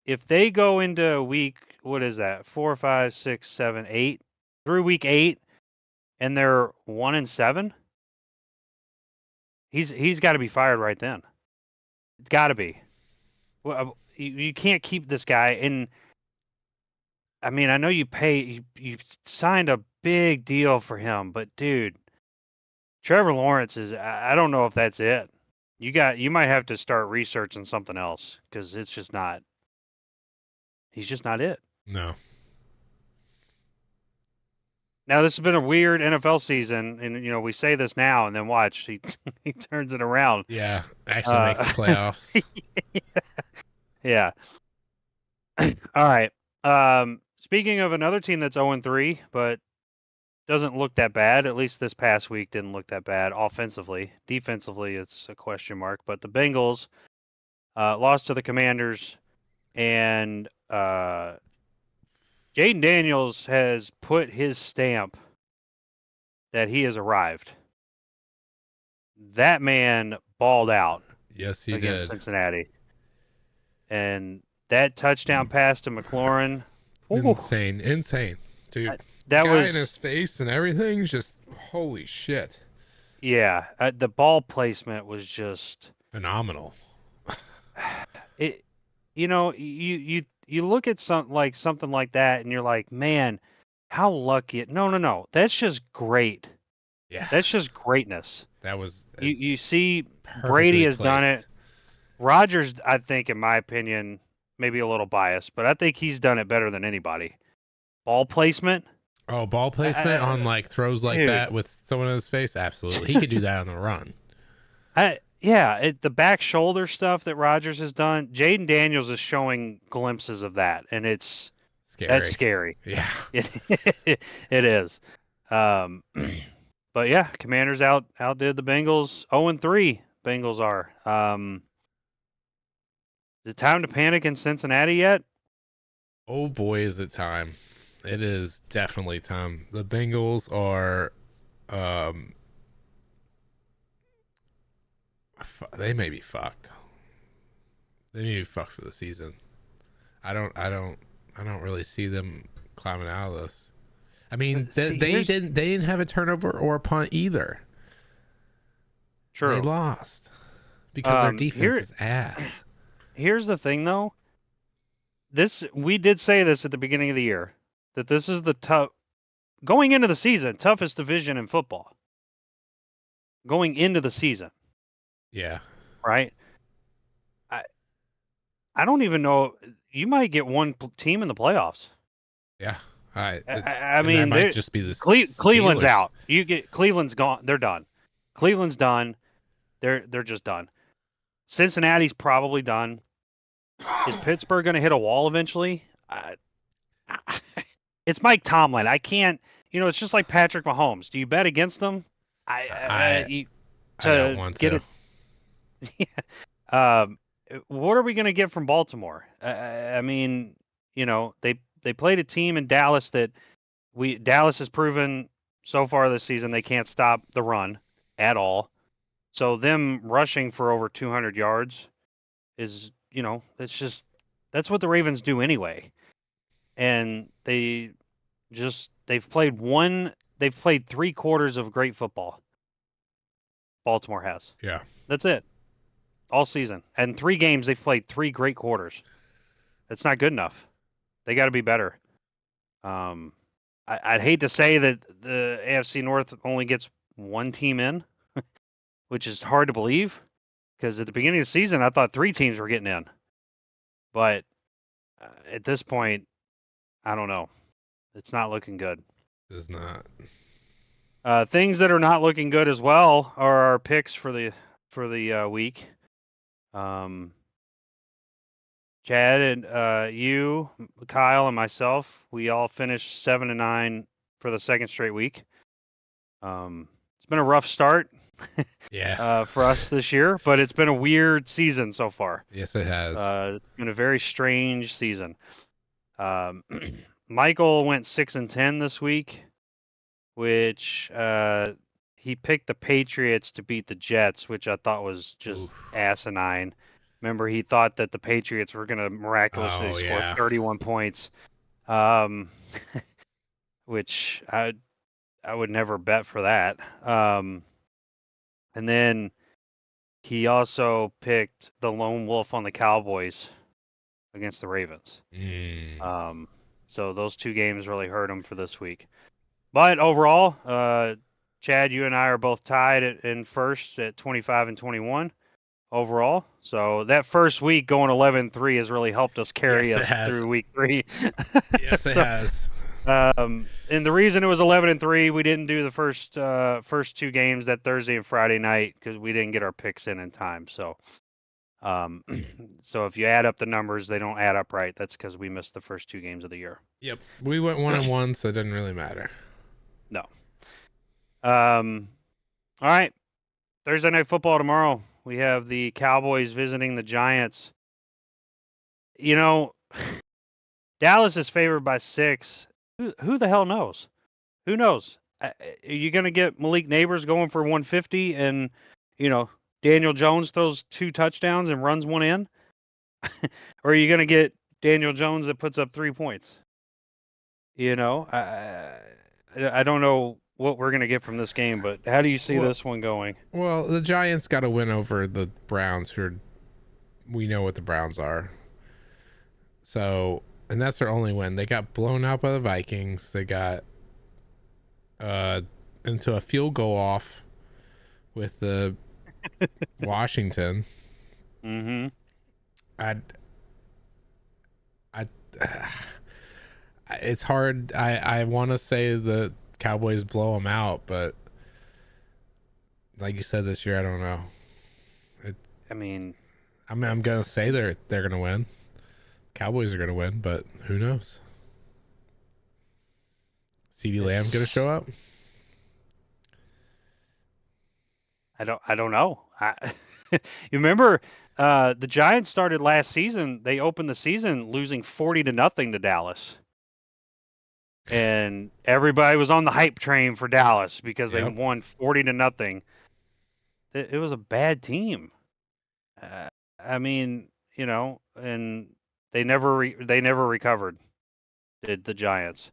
If they go into week, what is that? 4, 5, 6, 7, 8 through week 8, and they're 1-7. He's got to be fired right then. It's got to be. Well, you can't keep this guy. And I mean, I know you signed a big deal for him, but dude, Trevor Lawrence is. I don't know if that's it. You might have to start researching something else because it's just not. He's just not it. No. Now this has been a weird NFL season, and we say this now, and then watch he turns it around. Yeah, actually makes the playoffs. Yeah. All right. Speaking of another team that's 0-3, but doesn't look that bad. At least this past week didn't look that bad offensively. Defensively, it's a question mark. But the Bengals lost to the Commanders, and Jaden Daniels has put his stamp that he has arrived. That man balled out. Yes, he against did. Cincinnati. And that touchdown pass to McLaurin. Insane. Dude, that guy was in his face and everything, just holy shit. Yeah, the ball placement was just phenomenal. You look at something like that and you're like, man, how lucky. No. That's just great. Yeah. That's just greatness. That was you see Brady has done it. Rodgers, I think, in my opinion, maybe a little biased, but I think he's done it better than anybody. Ball placement. Oh, ball placement on like throws like that with someone in his face? Absolutely. He could do that on the run. The back shoulder stuff that Rodgers has done, Jaden Daniels is showing glimpses of that, and it's scary. That's scary. Yeah. It is. But yeah, Commanders outdid the Bengals. 0-3 Bengals are. Is it time to panic in Cincinnati yet? Oh boy, is it time. It is definitely time. The Bengals are they may be fucked. They may be fucked for the season. I don't really see them climbing out of this. I mean, they didn't have a turnover or a punt either. True. They lost because their defense is ass. Here's the thing, though. We did say this at the beginning of the year, that this is going into the season, toughest division in football. Going into the season. Yeah. Right? I don't even know. You might get one team in the playoffs. Yeah. I mean, that might just be the Cleveland's out. Cleveland's gone. They're done. Cleveland's done. They're just done. Cincinnati's probably done. Is Pittsburgh going to hit a wall eventually? It's Mike Tomlin. I can't. It's just like Patrick Mahomes. Do you bet against them? I don't want to. What are we going to get from Baltimore? I mean, they played a team in Dallas that Dallas has proven so far this season they can't stop the run at all. So them rushing for over 200 yards is, that's just That's what the Ravens do anyway. And they've played 3 quarters of great football. Baltimore has. Yeah. That's it. All season. And 3 games they've played 3 great quarters. That's not good enough. They got to be better. I'd hate to say that the AFC North only gets 1 team in, which is hard to believe, because at the beginning of the season I thought 3 teams were getting in. But at this point, I don't know. It's not looking good. It's not. Things that are not looking good as well are our picks for the week. Chad and you, Kyle, and myself, we all finished 7-9 for the second straight week. It's been a rough start Yeah. for us this year, but it's been a weird season so far. Yes, it has. It's been a very strange season. Michael went 6-10 this week, which he picked the Patriots to beat the Jets, which I thought was just asinine. Remember, he thought that the Patriots were going to miraculously score 31 points, which I would never bet for that. And then he also picked the lone wolf on the Cowboys against the Ravens. So those 2 games really hurt him for this week. But overall, Chad, you and I are both tied in first at 25 and 21 overall. So that first week going 11-3 has really helped us carry us through week 3. Yes, it has. And the reason it was 11-3, we didn't do the first 2 games that Thursday and Friday night because we didn't get our picks in time. So, so if you add up the numbers, they don't add up right. That's because we missed the first 2 games of the year. Yep, we went 1-1, so it didn't really matter. No. All right. Thursday Night Football tomorrow. We have the Cowboys visiting the Giants. You know, Dallas is favored by 6. Who the hell knows? Who knows? Are you going to get Malik Neighbors going for 150 and, Daniel Jones throws 2 touchdowns and runs 1 in? Or are you going to get Daniel Jones that puts up 3 points? I don't know what we're going to get from this game, but how do you see this one going? Well, the Giants got to win over the Browns, we know what the Browns are. So, and that's their only win. They got blown out by the Vikings. They got into a field goal off with the Washington. Mm-hmm. It's hard. I want to say the Cowboys blow them out, but like you said this year, I don't know. I'm gonna say they're gonna win. Cowboys are gonna win, but who knows? CeeDee Lamb gonna show up? I don't know. You remember the Giants started last season. They opened the season losing 40-0 to Dallas. And everybody was on the hype train for Dallas because they won 40-0. It was a bad team. And they never recovered. Did the Giants?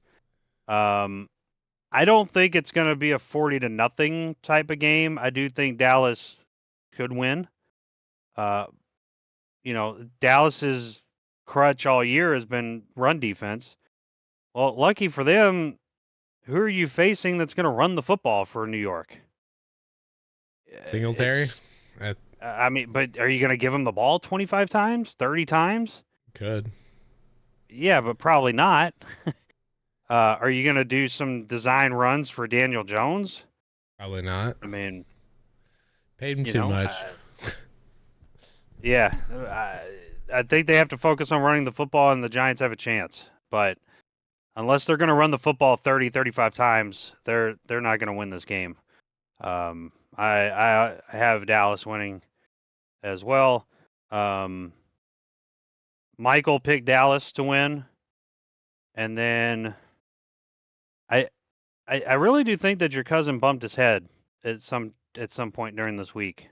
I don't think it's going to be a 40-0 type of game. I do think Dallas could win. Dallas's crutch all year has been run defense. Well, lucky for them, who are you facing that's going to run the football for New York? Singletary? But are you going to give him the ball 25 times, 30 times? Could. Yeah, but probably not. Are you going to do some design runs for Daniel Jones? Probably not. Paid him too much. Yeah. I think they have to focus on running the football, and the Giants have a chance. But unless they're going to run the football 30, 35 times, they're not going to win this game. I have Dallas winning as well. Michael picked Dallas to win, and then I really do think that your cousin bumped his head at some point during this week.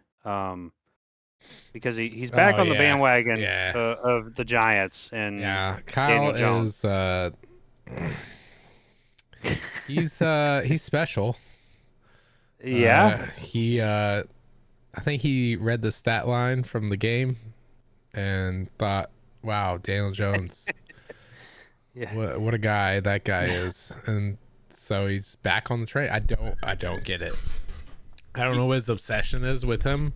because he's back Oh on the yeah, bandwagon yeah, of the Giants and yeah. Kyle Daniel Jones. is he's special. Yeah, He I think he read the stat line from the game and thought, "Wow, Daniel Jones, yeah. what a guy that guy is." And so he's back on the train. I don't get it. I don't know what his obsession is with him.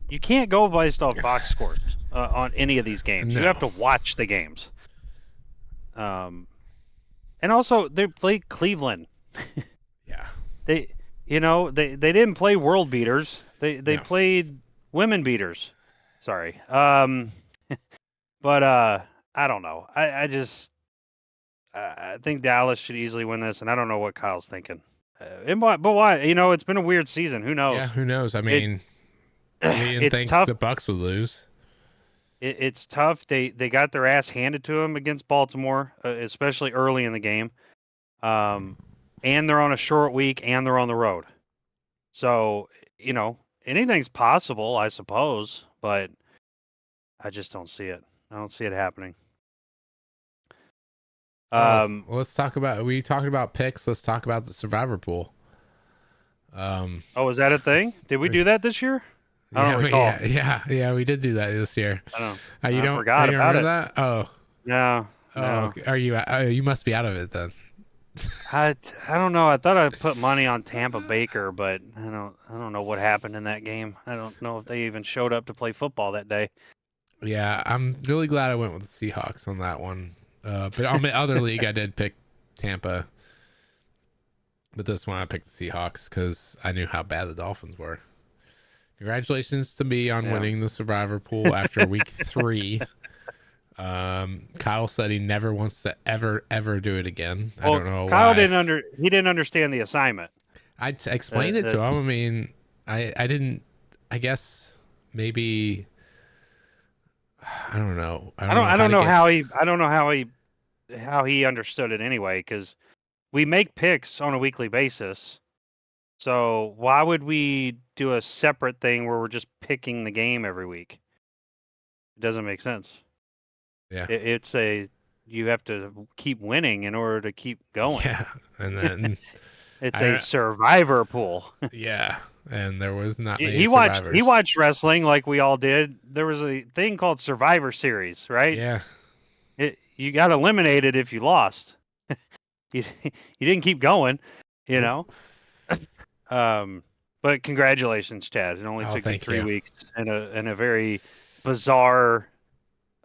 You can't go based off box scores on any of these games. No. You have to watch the games. And also they played Cleveland. Yeah. They, they didn't play world beaters. They No. played women beaters. Sorry. But I don't know. I think Dallas should easily win this, and I don't know what Kyle's thinking. But why? It's been a weird season. Who knows? Yeah, who knows? I mean, we didn't It's think tough. the Bucks would lose. It's tough. They got their ass handed to them against Baltimore, especially early in the game. And they're on a short week, and they're on the road. So anything's possible, I suppose, but I just don't see it. I don't see it happening. Well, let's talk about. We talked about picks. Let's talk about the survivor pool. Oh, is that a thing? Did we do that this year? I don't recall. Yeah, we did do that this year. I don't. You I don't forgot you about remember it. that? Oh. No. Oh, No. are you? You must be out of it then. I don't know. I thought I put money on Tampa Baker, but I don't know what happened in that game. I don't know if they even showed up to play football that day. Yeah, I'm really glad I went with the Seahawks on that one. But on my other league, I did pick Tampa. But this one, I picked the Seahawks because I knew how bad the Dolphins were. Congratulations to me on winning the survivor pool after week 3. Kyle said he never wants to ever do it again. I don't know Kyle why. he didn't understand the assignment. I explained it to him. I mean, I didn't. I guess maybe. I don't know. I don't know how he understood it anyway, because we make picks on a weekly basis. So why would we do a separate thing where we're just picking the game every week? It doesn't make sense. Yeah. You have to keep winning in order to keep going. Yeah, and then it's a survivor pool. Yeah, and there was not many survivors. He watched wrestling like we all did. There was a thing called Survivor Series, right? Yeah. You got eliminated if you lost. you didn't keep going, But congratulations, Chad. It only took you 3 weeks in a very bizarre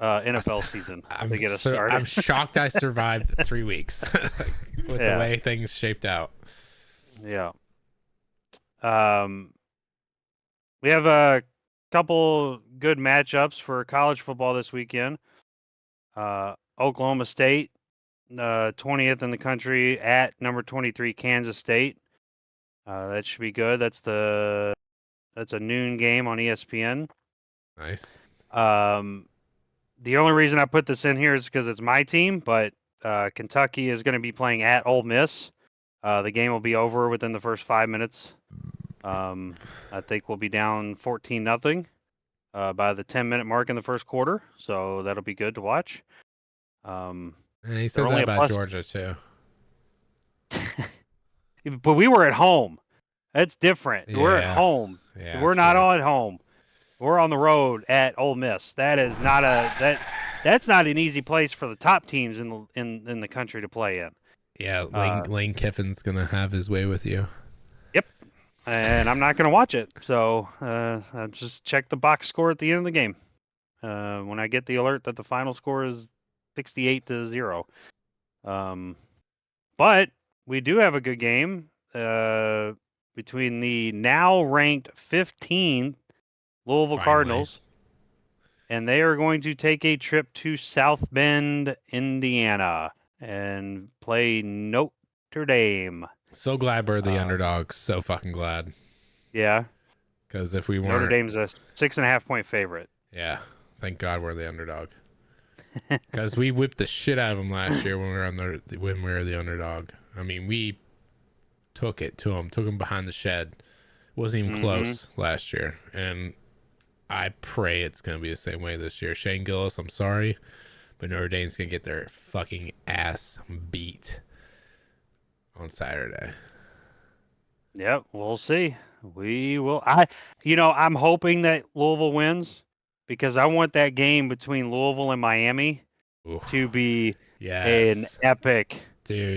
NFL season to get us started. I'm shocked I survived 3 weeks with the way things shaped out. Yeah. We have a couple good matchups for college football this weekend. Oklahoma State, 20th in the country at number 23 Kansas State. That should be good. That's a noon game on ESPN. Nice. The only reason I put this in here is because it's my team, but Kentucky is going to be playing at Ole Miss. The game will be over within the first 5 minutes. I think we'll be down 14-0 by the 10-minute mark in the first quarter, so that'll be good to watch. And he said that about Georgia too. But we were at home. That's different. Yeah. We're at home. Yeah, we're not all at home. We're on the road at Ole Miss. That is not that's not an easy place for the top teams in the country to play in. Yeah, Lane Kiffin's gonna have his way with you. Yep, and I'm not gonna watch it. So I just check the box score at the end of the game. When I get the alert that the final score is 68-0. But we do have a good game between the now ranked 15th Louisville Cardinals, and they are going to take a trip to South Bend, Indiana, and play Notre Dame. So glad we're the underdogs. So fucking glad. Yeah. Because if we weren't, Notre Dame's a 6.5-point favorite. Yeah. Thank God we're the underdog. Because we whipped the shit out of them last year when we were the underdog. I mean, we took it to them, took them behind the shed, Wasn't even close last year, and I pray it's going to be the same way this year. Shane Gillis, I'm sorry, but Notre Dame's going to get their fucking ass beat on Saturday. Yep, we'll see. We will. I'm hoping that Louisville wins because I want that game between Louisville and Miami to be an epic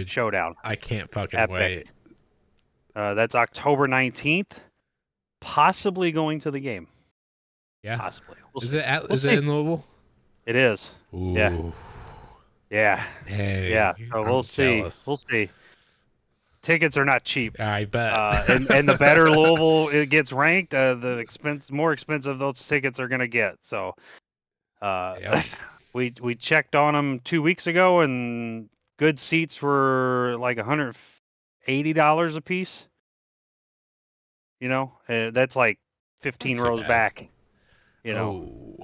showdown. I can't fucking wait. That's October 19th. Possibly going to the game. Yeah. Possibly. Is it in Louisville? It is. Ooh. Yeah. Yeah. Dang, yeah. So we'll see. Jealous. We'll see. Tickets are not cheap. I bet. And the better Louisville it gets ranked, the more expensive those tickets are going to get. So we checked on them 2 weeks ago, and good seats were like $180 a piece. You know, that's like 15 rows back. You know.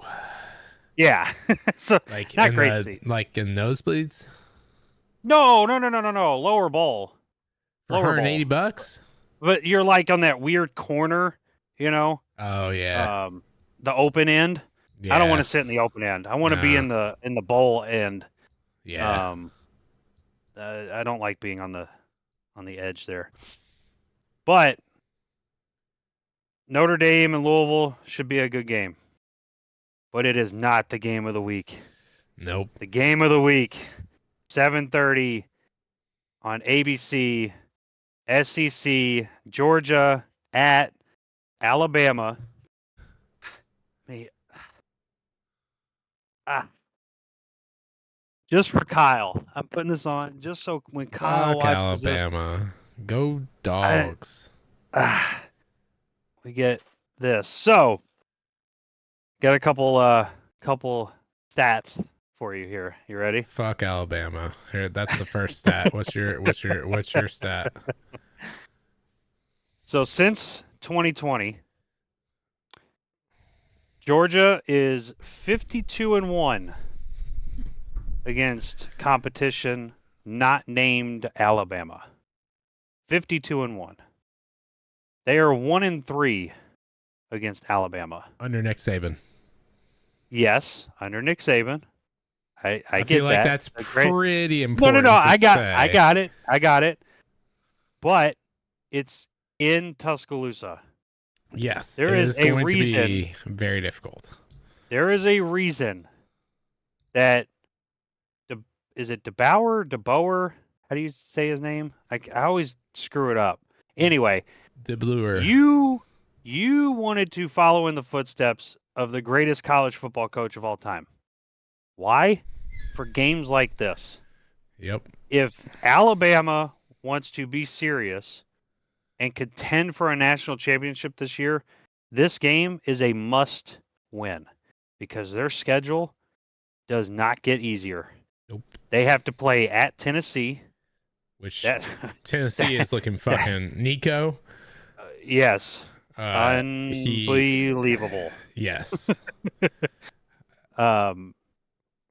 Yeah. So like not great seats. Like in nosebleeds? No. Lower bowl. For $180? But you're like on that weird corner, you know? Oh yeah. The open end. Yeah. I don't want to sit in the open end. I want to be in the bowl end. Yeah. I don't like being on the edge there. But Notre Dame and Louisville should be a good game. But it is not the game of the week. Nope. The game of the week, 7:30 on ABC, SEC, Georgia at Alabama. Just for Kyle. I'm putting this on just so when Kyle watches Alabama. Go Dogs. We get this. So, got a couple stats for you here. You ready? Fuck Alabama. Here, that's the first stat. What's your stat? So since 2020, Georgia is 52-1 against competition not named Alabama. 52-1. They are 1-3 against Alabama. Under Nick Saban. Yes, under Nick Saban. I get feel like that. that's pretty important. No. I got it. But it's in Tuscaloosa. Yes, there is a reason. To be very difficult. There is a reason that is it DeBauer? How do you say his name? I always screw it up. Anyway, DeBluer. You wanted to follow in the footsteps of the greatest college football coach of all time. Why? For games like this. Yep. If Alabama wants to be serious and contend for a national championship this year, this game is a must win because their schedule does not get easier. Nope. They have to play at Tennessee. Which Tennessee is looking fucking Nico. Yes. Unbelievable. Yes.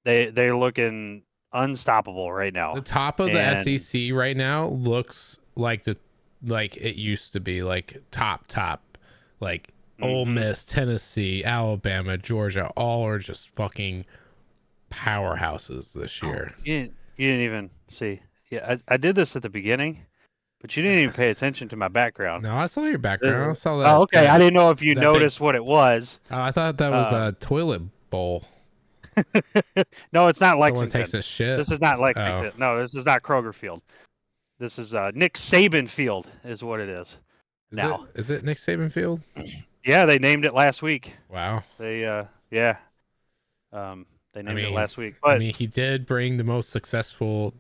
They're looking unstoppable right now. The top of the SEC right now looks like it used to be, like top. Like Ole Miss, Tennessee, Alabama, Georgia, all are just fucking powerhouses this year. You didn't even see. Yeah, I did this at the beginning, but you didn't even pay attention to my background. No, I saw your background. I saw that. Oh, okay. I didn't know if you noticed what it was. Oh, I thought that was a toilet bowl. No, it's not Someone Lexington. takes a shit. This is not Lexington. No, this is not Kroger Field. This is Nick Saban Field is what it is. Is it Nick Saban Field? Yeah, they named it last week. Wow. They named it last week. But I mean, he did bring the most successful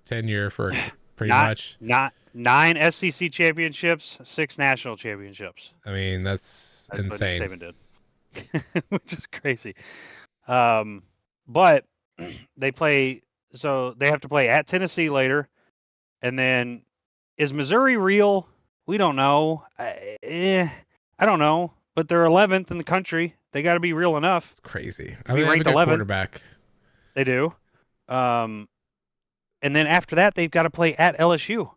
tenure for pretty much. Not 9 SEC championships, 6 national championships. I mean, that's insane. What Nick Saban did, which is crazy. But they have to play at Tennessee later, and then is Missouri real? We don't know. I don't know, but they're 11th in the country. They got to be real enough. It's crazy. I mean, ranked 11th. Quarterback. They do. And then after that, they've got to play at LSU.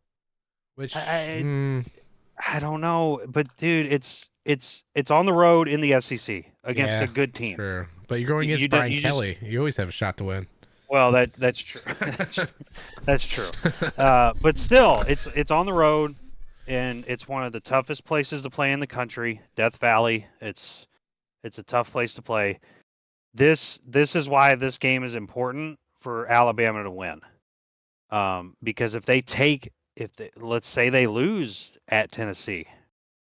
Which I don't know, but dude, it's on the road in the SEC against Yeah, a good team. sure. But you're going You against don't Brian you just Kelly. You always have a shot to win. well that's true. That's true. But still, it's on the road, and it's one of the toughest places to play in the country, Death Valley. It's a tough place to play. This is why this game is important for Alabama to win. Because let's say they lose at Tennessee,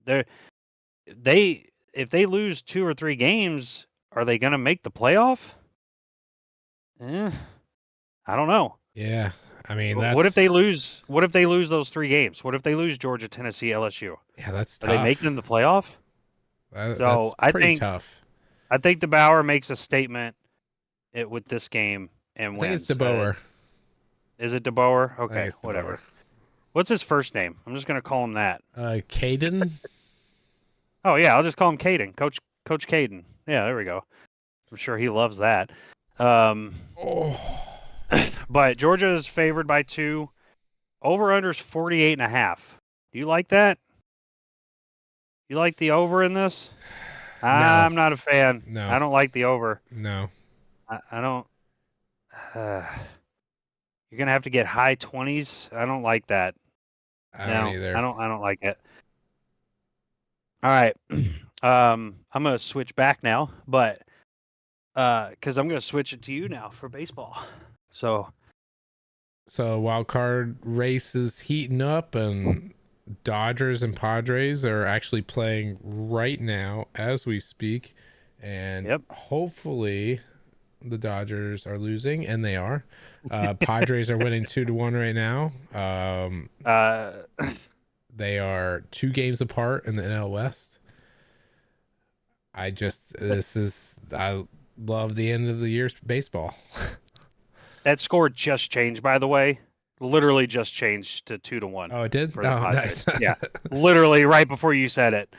they if they lose 2 or 3 games, are they going to make the playoff? Eh, I don't know. Yeah. I mean, What if they lose? What if they lose those 3 games? What if they lose Georgia, Tennessee, LSU? that's Are they making tough. the playoff? That's So pretty tough. I think DeBauer makes a statement with this game and I think it's wins. DeBoer. Is it DeBauer? I think Okay, it's DeBoer. whatever. What's his first name? I'm just gonna call him that. Caden. Oh yeah, I'll just call him Caden. Coach Caden. Yeah, there we go. I'm sure he loves that. Oh. But Georgia is favored by 2. Over/under's 48.5. Do you like that? You like the over in this? No. I'm not a fan. No. I don't like the over. No. I don't. You're gonna have to get high 20s. I don't like that. I don't either. I don't like it. All right. I'm gonna switch back now, but because I'm gonna switch it to you now for baseball. So wild card race is heating up, and Dodgers and Padres are actually playing right now as we speak, and hopefully the Dodgers are losing, and they are. Padres are winning 2-1 right now. They are 2 games apart in the NL West. I love the end of the year's baseball. That score just changed, by the way. Literally just changed to 2-1. Oh, it did? For the Padres. Nice. Yeah, literally right before you said it.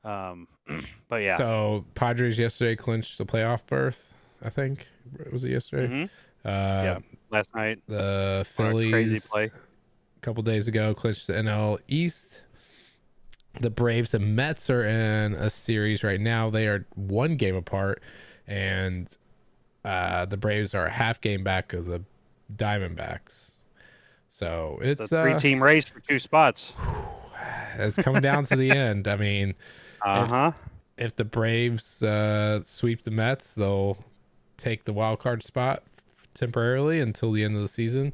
But yeah. So Padres yesterday clinched the playoff berth. I think was it yesterday? Mm-hmm. Yeah, last night. The Phillies, crazy play. A couple days ago, clinched the NL East. The Braves and Mets are in a series right now. They are 1 game apart, and the Braves are a half game back of the Diamondbacks. So it's a 3-team race for 2 spots. It's coming down to the end. I mean, if the Braves sweep the Mets, they'll take the wild card spot temporarily until the end of the season.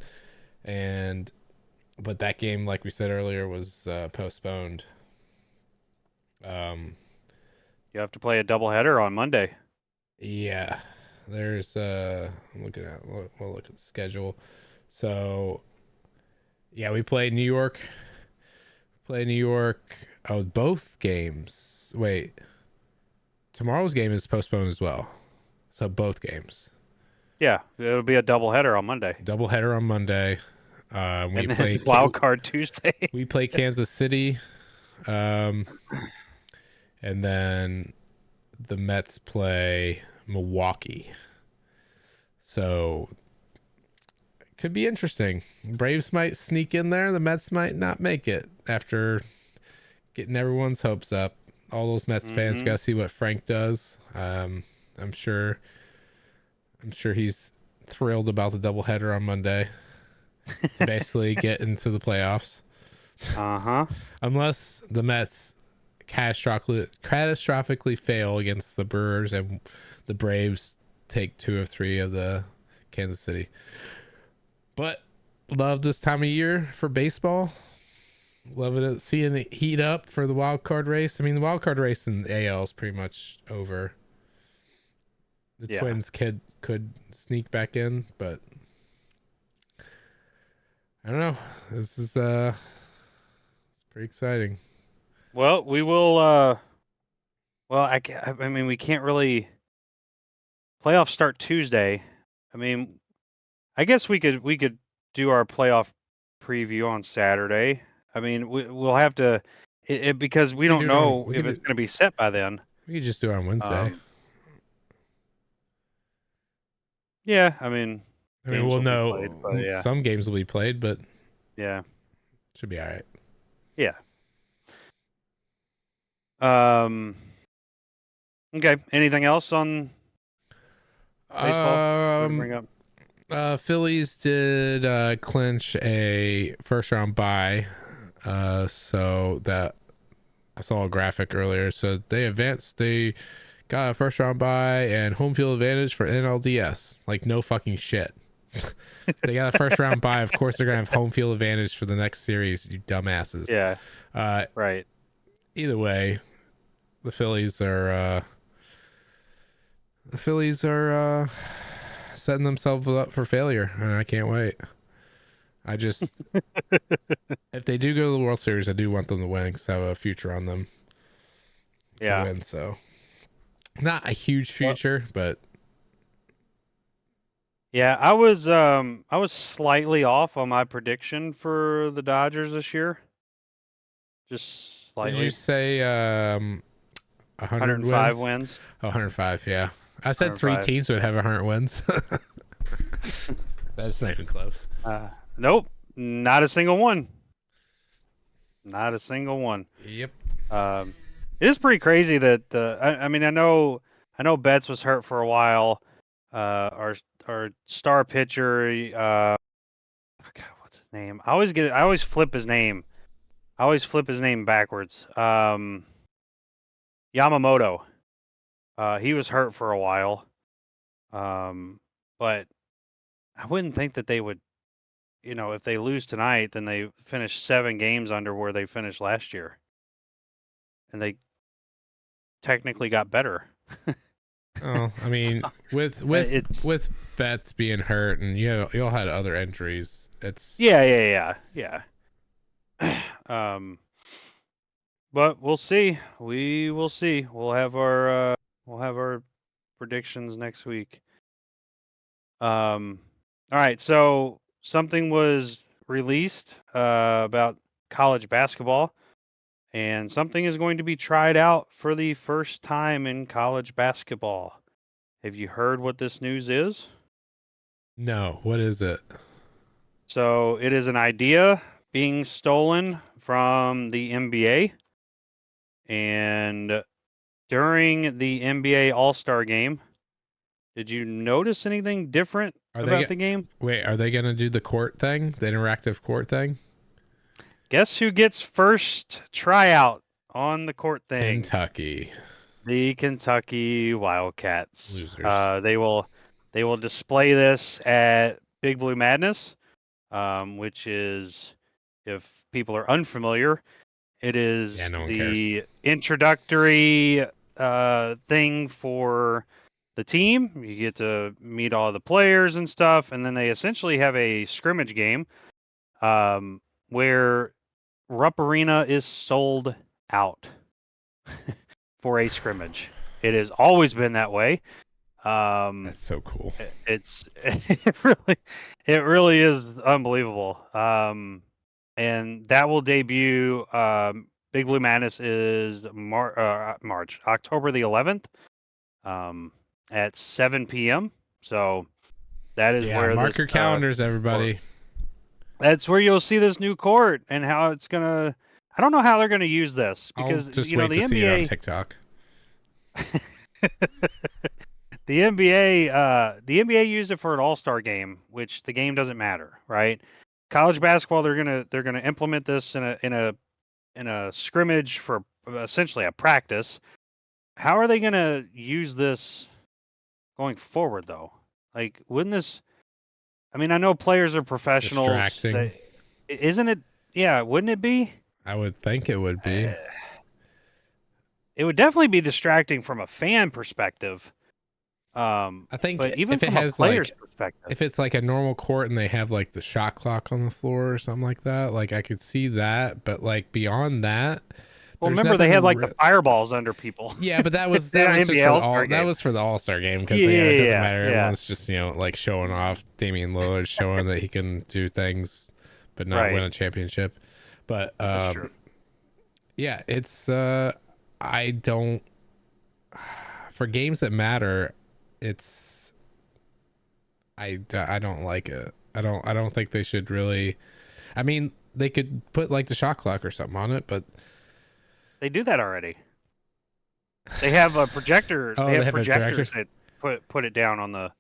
But that game, like we said earlier, was postponed. You have to play a doubleheader on Monday. Yeah, there's I'm looking at we'll look at the schedule. So yeah, we play New York. Oh, both games. Wait, tomorrow's game is postponed as well. So both games. Yeah, it'll be a doubleheader on Monday. Doubleheader on Monday. We play wild card Tuesday. We play Kansas City. And then the Mets play Milwaukee. So it could be interesting. Braves might sneak in there. The Mets might not make it after getting everyone's hopes up. All those Mets fans got to see what Frank does. I'm sure he's thrilled about the doubleheader on Monday to basically get into the playoffs. Unless the Mets catastrophically fail against the Brewers and the Braves take 2 of 3 of the Kansas City. But love this time of year for baseball. Loving it, seeing it heat up for the wild card race. I mean, the wild card race in the AL is pretty much over. The Twins could sneak back in, but I don't know. This is it's pretty exciting. Well, we will. I mean, we can't really. Playoffs start Tuesday. I mean, I guess we could do our playoff preview on Saturday. I mean, we'll have to, because we don't know if it's going to be set by then. We could just do it on Wednesday. Yeah, I mean, we'll know some games will be played, but yeah, should be all right. Yeah. Okay. Anything else on baseball? Want to bring up? Phillies did clinch a first round bye. So that I saw a graphic earlier. So they advanced. They got a first round bye and home field advantage for NLDS. Like no fucking shit. They got a first round bye. Of course they're gonna have home field advantage for the next series. You dumbasses. Yeah. Right. Either way, the Phillies are setting themselves up for failure, and I can't wait. I just if they do go to the World Series, I do want them to win because I have a future on them to win. So not a huge future, but yeah, I was slightly off on my prediction for the Dodgers this year. Just slightly. did you say 105 wins? Oh, 105, yeah. I said 3 teams would have 100 wins. That's not even close. Nope, not a single one. Not a single one. Yep. It is pretty crazy that I mean I know Betts was hurt for a while. Our star pitcher, God, what's his name? I always flip his name. I always flip his name backwards. Yamamoto. He was hurt for a while. But I wouldn't think that they would, if they lose tonight, then they finish 7 games under where they finished last year. And they technically got better. Oh, I mean, with Betts being hurt and you all had other injuries, it's yeah. But we'll see. We will see. We'll have our predictions next week. All right. So something was released about college basketball, and something is going to be tried out for the first time in college basketball. Have you heard what this news is? No. What is it? So it is an idea being stolen from the NBA. And during the NBA All-Star game, did you notice anything different about the game? Wait, are they going to do the court thing? The interactive court thing? Guess who gets first tryout on the court thing? Kentucky. The Kentucky Wildcats. Losers. They will display this at Big Blue Madness, which is, if people are unfamiliar, it is the introductory thing for the team. You get to meet all the players and stuff, and then they essentially have a scrimmage game where Rupp Arena is sold out for a scrimmage. It has always been that way. That's so cool. It really is unbelievable. And that will debut. Big Blue Madness is October the 11th, at 7 p.m. So that is where mark your calendars, everybody. That's where you'll see this new court and how it's gonna. I don't know how they're gonna use this because I'll just wait the to NBA see it on TikTok. The NBA used it for an All-Star game, which the game doesn't matter, right? College basketball, they're gonna implement this in a scrimmage for essentially a practice. How are they gonna use this going forward, though? Like, wouldn't this? I mean, I know players are professionals. Distracting. Isn't it? Yeah, wouldn't it be? I would think it would be. It would definitely be distracting from a fan perspective. I think, but even if from it has a player's perspective, if it's like a normal court and they have like the shot clock on the floor or something like that, like I could see that. But like beyond that, well, remember they had like the fireballs under people. Yeah, but that was for the All-Star game because it doesn't matter. Everyone's just like showing off. Damian Lillard showing that he can do things, but not win a championship. But yeah, it's I don't for games that matter. It's I don't like it. I don't think they should really. I mean, they could put like the shot clock or something on it, but they do that already. They have a projector. Oh, they have a projectors projector? that put it down on the.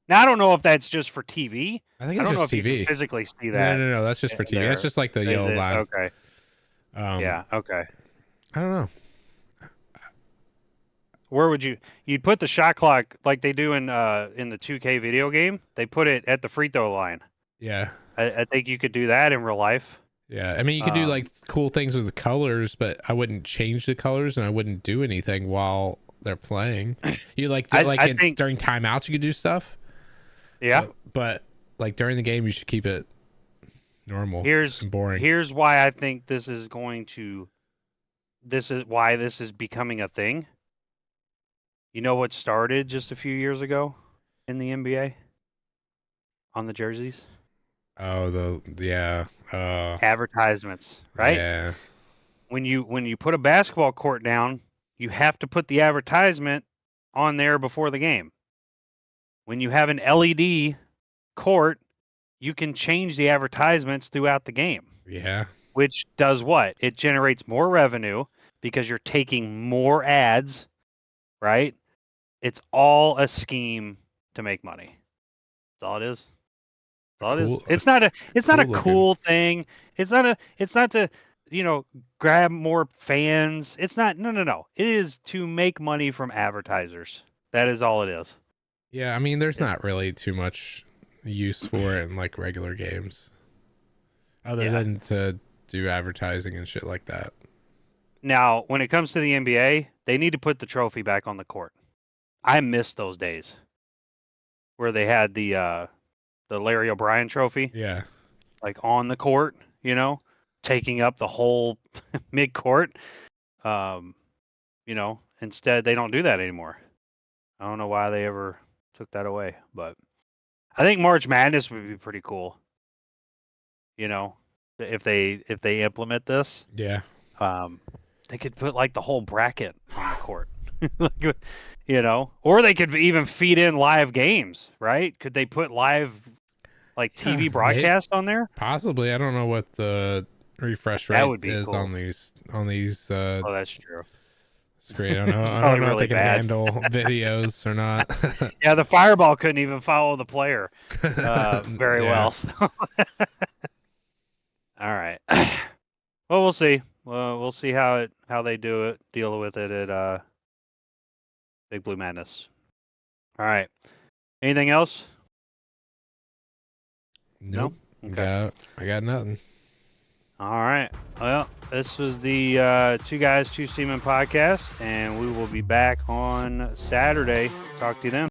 Now I don't know if that's just for TV. I think I it's don't know just if you TV. can physically see No, that. no, no. That's just for TV. That's just like the Is yellow it? line. Okay. Yeah. Okay. I don't know. Where would you'd put the shot clock like they do in the 2K video game? They put it at the free throw line. Yeah. I think you could do that in real life. Yeah. I mean, you could do like cool things with the colors, but I wouldn't change the colors and I wouldn't do anything while they're playing. You like during timeouts you could do stuff. Yeah. But like during the game you should keep it normal and boring. Here's why I think this is why this is becoming a thing. You know what started just a few years ago in the NBA on the jerseys? Oh, Advertisements, right? Yeah. When you put a basketball court down, you have to put the advertisement on there before the game. When you have an LED court, you can change the advertisements throughout the game. Yeah. Which does what? It generates more revenue because you're taking more ads, right? It's all a scheme to make money. That's all it is. That's all it is. It's not a cool thing. It's not to, grab more fans. It's not. No. It is to make money from advertisers. That is all it is. Yeah, I mean, there's not really too much use for it in like regular games, other than to do advertising and shit like that. Now, when it comes to the NBA, they need to put the trophy back on the court. I miss those days where they had the Larry O'Brien trophy. Yeah. Like on the court, taking up the whole mid court. Instead they don't do that anymore. I don't know why they ever took that away, but I think March Madness would be pretty cool. If they implement this. Yeah. They could put like the whole bracket on the court. Or they could even feed in live games, right? Could they put live like TV broadcast on there? Possibly. I don't know what the refresh rate is cool. on these oh, that's true. Screen. I don't know if they can handle videos or not. Yeah, the fireball couldn't even follow the player very well. So. All right. Well, we'll see. We'll see how they deal with it at Big Blue Madness. All right. Anything else? Nope. No? Okay. I got nothing. All right. Well, this was the Two Guys, Two Seamen podcast, and we will be back on Saturday. Talk to you then.